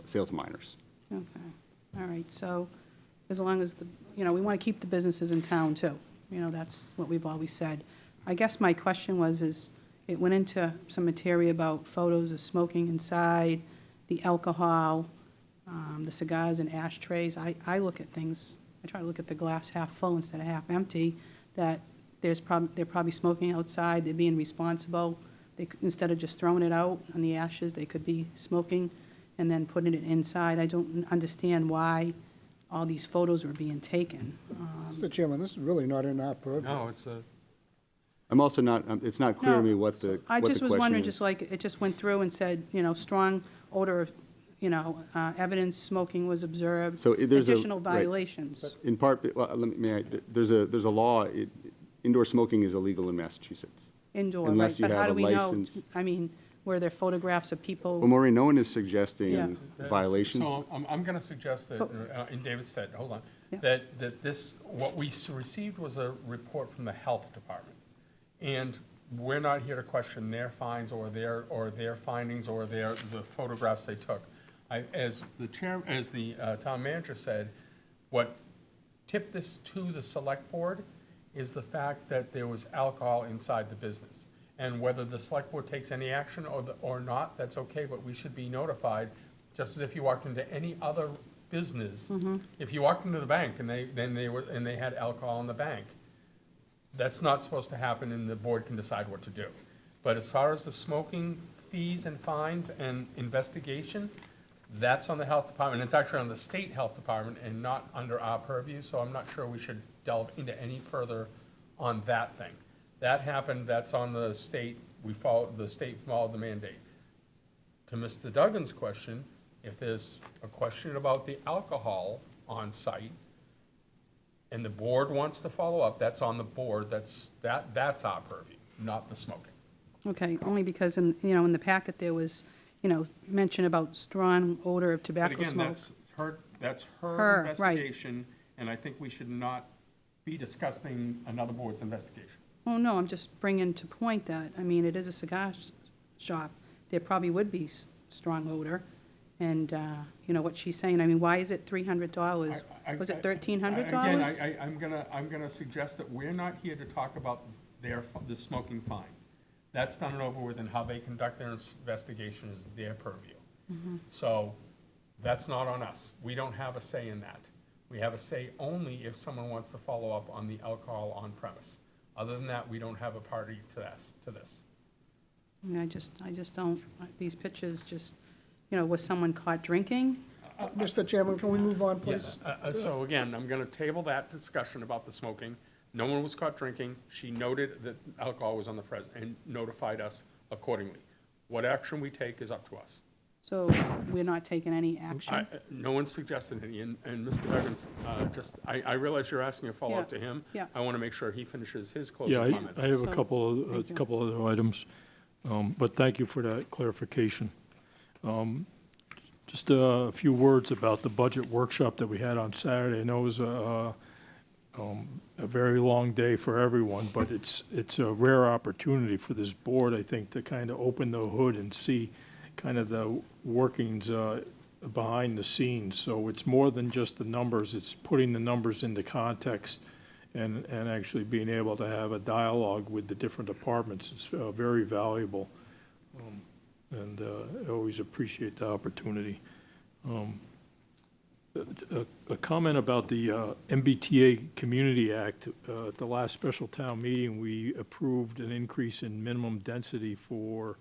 to minors. Okay, all right, so as long as we want to keep the businesses in town too. That's what we've always said. I guess my question was, it went into some material about photos of smoking inside, the alcohol, the cigars and ashtrays. I look at things, I try to look at the glass half full instead of half empty, that they're probably smoking outside, they're being responsible. Instead of just throwing it out on the ashes, they could be smoking and then putting it inside. I don't understand why all these photos were being taken. Mr. Chairman, this is really not in our purview. No, it's a, I'm also not, it's not clear to me what the I just was question wondering, is. just like, it just went through and said, strong odor of, evidence smoking was observed, So there's a- additional right. violations. In part, well, there's a law, indoor smoking is illegal in Massachusetts. Indoor, Unless right? you But how have do a we know? license. I mean, were there photographs of people? Well, Maureen, no one is Yeah. suggesting violations. so I'm going to suggest that, and David said, hold on, Yeah. that this, what we received was a report from the health department. And we're not here to question their fines or their findings or the photographs they took. As the town manager said, what tipped this to the select board is the fact that there was alcohol inside the business. And whether the select board takes any action or not, that's okay, but we should be notified, just as if you walked into any other business. If you walked into the bank and they had alcohol in the bank, that's not supposed to happen, and the board can decide what to do. But as far as the smoking fees and fines and investigation, that's on the health department. It's actually on the state health department and not under our purview, so I'm not sure we should delve into any further on that thing. That happened, that's on the state, the state followed the mandate. To Mr. Duggan's question, if there's a question about the alcohol on site, and the board wants to follow up, that's on the board, that's our purview, not the smoking. Okay, only because in the packet there was, mention about strong odor of But tobacco again, smoke. that's her Her, right. investigation, and I think we should not be discussing another board's investigation. Oh, no, I'm just bringing to point that, it is a cigar shop. There probably would be strong odor. And, what she's saying, why is it $300? Was it $1,300? Again, I'm gonna suggest that we're not here to talk about the smoking fine. That's done and over with, and how they conduct their investigation is their purview. So that's not on us. We don't have a say in that. We have a say only if someone wants to follow up on the alcohol on premise. Other than that, we don't have a party to this. I just don't, these pictures just, was someone caught drinking? Mr. Chairman, can we move on, please? Yes, so again, I'm gonna table that discussion about the smoking. No one was caught drinking. She noted that alcohol was on the and notified us accordingly. What action we take is up to us. So we're not taking any action? No one suggested any, and Mr. Evans, I realize you're asking a follow-up Yeah, to him. yeah. I wanna make sure he finishes his closing Yeah, comments. I have a So, couple thank you. other items, but thank you for that clarification. Just a few words about the budget workshop that we had on Saturday. I know it was a very long day for everyone, but it's a rare opportunity for this board, I think, to kind of open the hood and see kind of the workings behind the scenes. So it's more than just the numbers, it's putting the numbers into context and actually being able to have a dialogue with the different departments is very valuable. And I always appreciate the opportunity. A comment about the MBTA Community Act. At the last special town meeting, we approved an increase in minimum density for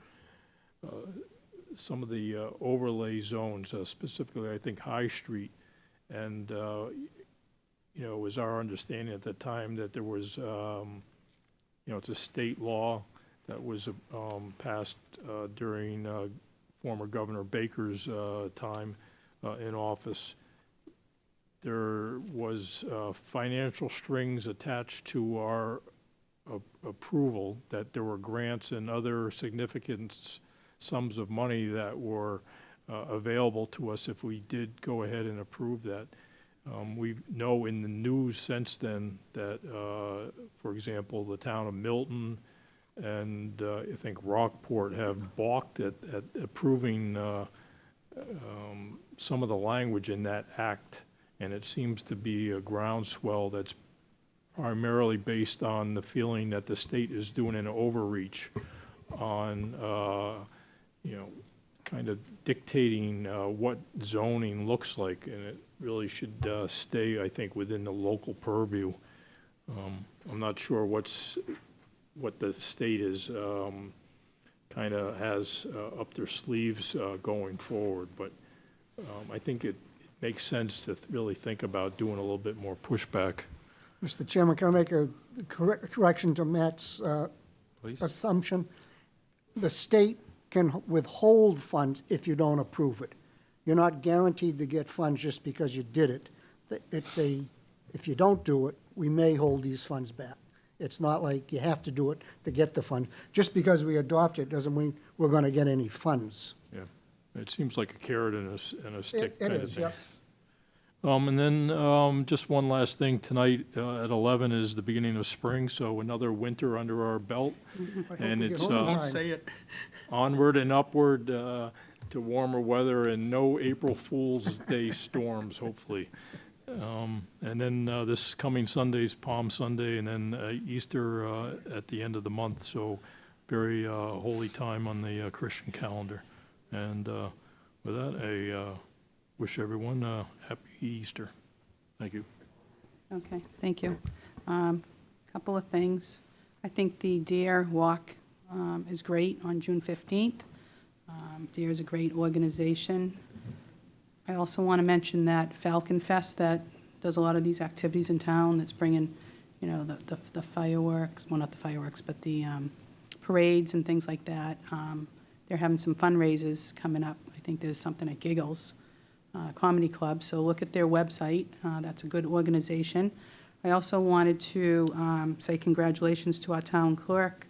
some of the overlay zones, specifically, I think, High Street. And, you know, it was our understanding at the time that there was, you know, it's a state law that was passed during former Governor Baker's time in office. There was financial strings attached to our approval, that there were grants and other significant sums of money that were available to us if we did go ahead and approve that. We know in the news since then that, for example, the town of Milton and I think Rockport have balked at approving some of the language in that act. And it seems to be a groundswell that's primarily based on the feeling that the state is doing an overreach on, you know, kind of dictating what zoning looks like, and it really should stay, I think, within the local purview. I'm not sure what the state is kind of has up their sleeves going forward, but I think it makes sense to really think about doing a little bit more pushback. Mr. Chairman, can I make a correction to Matt's Please. assumption? The state can withhold funds if you don't approve it. You're not guaranteed to get funds just because you did it. If you don't do it, we may hold these funds back. It's not like you have to do it to get the fund. Just because we adopt it doesn't mean we're going to get any funds. Yeah, it seems like a carrot and a stick It kind of is, thing. yep. And then just one last thing. Tonight at 11 is the beginning of spring, so another winter under our belt. I hope And we get it's home in Don't time. say it. onward and upward to warmer weather and no April Fool's Day storms, hopefully. And then this coming Sunday's Palm Sunday, and then Easter at the end of the month, so very holy time on the Christian calendar. And with that, I wish everyone a happy Easter. Thank you. Okay, thank you. Couple of things. I think the Dare Walk is great on June 15th. Dare is a great organization. I also want to mention that Falcon Fest that does a lot of these activities in town, that's bringing, you know, the fireworks, well, not the fireworks, but the parades and things like that. They're having some fundraisers coming up. I think there's something at Giggles Comedy Club, so look at their website. That's a good organization. I also wanted to say congratulations to our town clerk.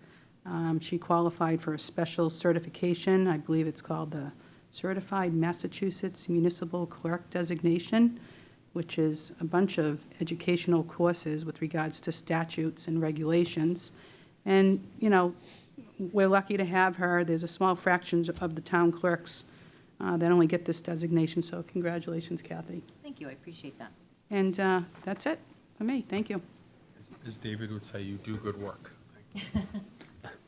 She qualified for a special certification. I believe it's called the Certified Massachusetts Municipal Clerk Designation, which is a bunch of educational courses with regards to statutes and regulations. And, you know, we're lucky to have her. There's a small fraction of the town clerks that only get this designation, so congratulations, Kathy. Thank you, I appreciate that. And that's it for me. Thank you. As David would say, you do good work.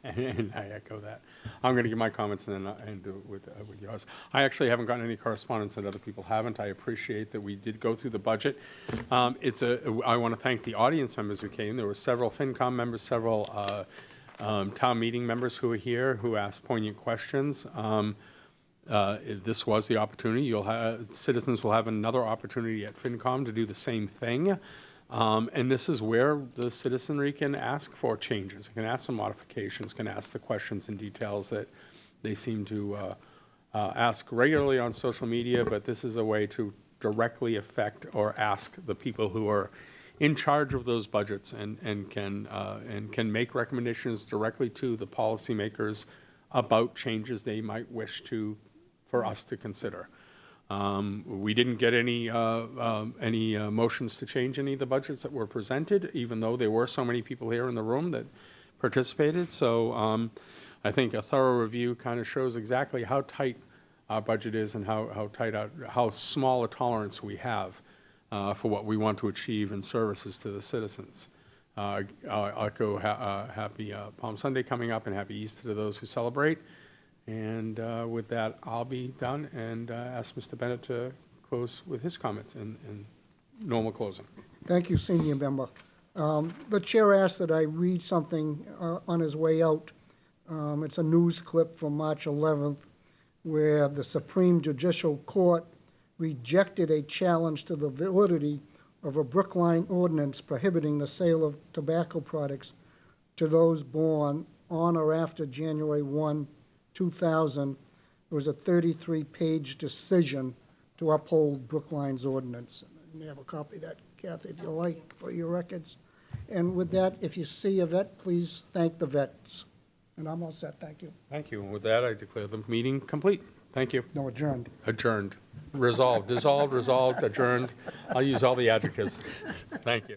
And I echo that. I'm going to give my comments and then and do it with yours. I actually haven't gotten any correspondence that other people haven't. I appreciate that we did go through the budget. I want to thank the audience members who came. There were several FinCom members, several town meeting members who were here who asked poignant questions. This was the opportunity. Citizens will have another opportunity at FinCom to do the same thing. And this is where the citizenry can ask for changes, can ask for modifications, can ask the questions and details that they seem to ask regularly on social media, but this is a way to directly affect or ask the people who are in charge of those budgets and can make recommendations directly to the policymakers about changes they might wish for us to consider. We didn't get any motions to change any of the budgets that were presented, even though there were so many people here in the room that participated. So I think a thorough review kind of shows exactly how tight our budget is and how small a tolerance we have for what we want to achieve in services to the citizens. I'll echo happy Palm Sunday coming up and happy Easter to those who celebrate. And with that, I'll be done and ask Mr. Bennett to close with his comments and normal closing. Thank you, senior member. The chair asked that I read something on his way out. It's a news clip from March 11th, where the Supreme Judicial Court rejected a challenge to the validity of a Brookline ordinance prohibiting the sale of tobacco products to those born on or after January 1, 2000. It was a 33-page decision to uphold Brookline's ordinance. You may have a copy of that, Kathy, if you like, for your records. And with that, if you see a vet, please thank the vets. And I'm all set, thank you. Thank you. And with that, I declare the meeting complete. Thank you. No, adjourned. Adjourned. Resolved. Dissolved, resolved, adjourned. I'll use all the adjectives. Thank you.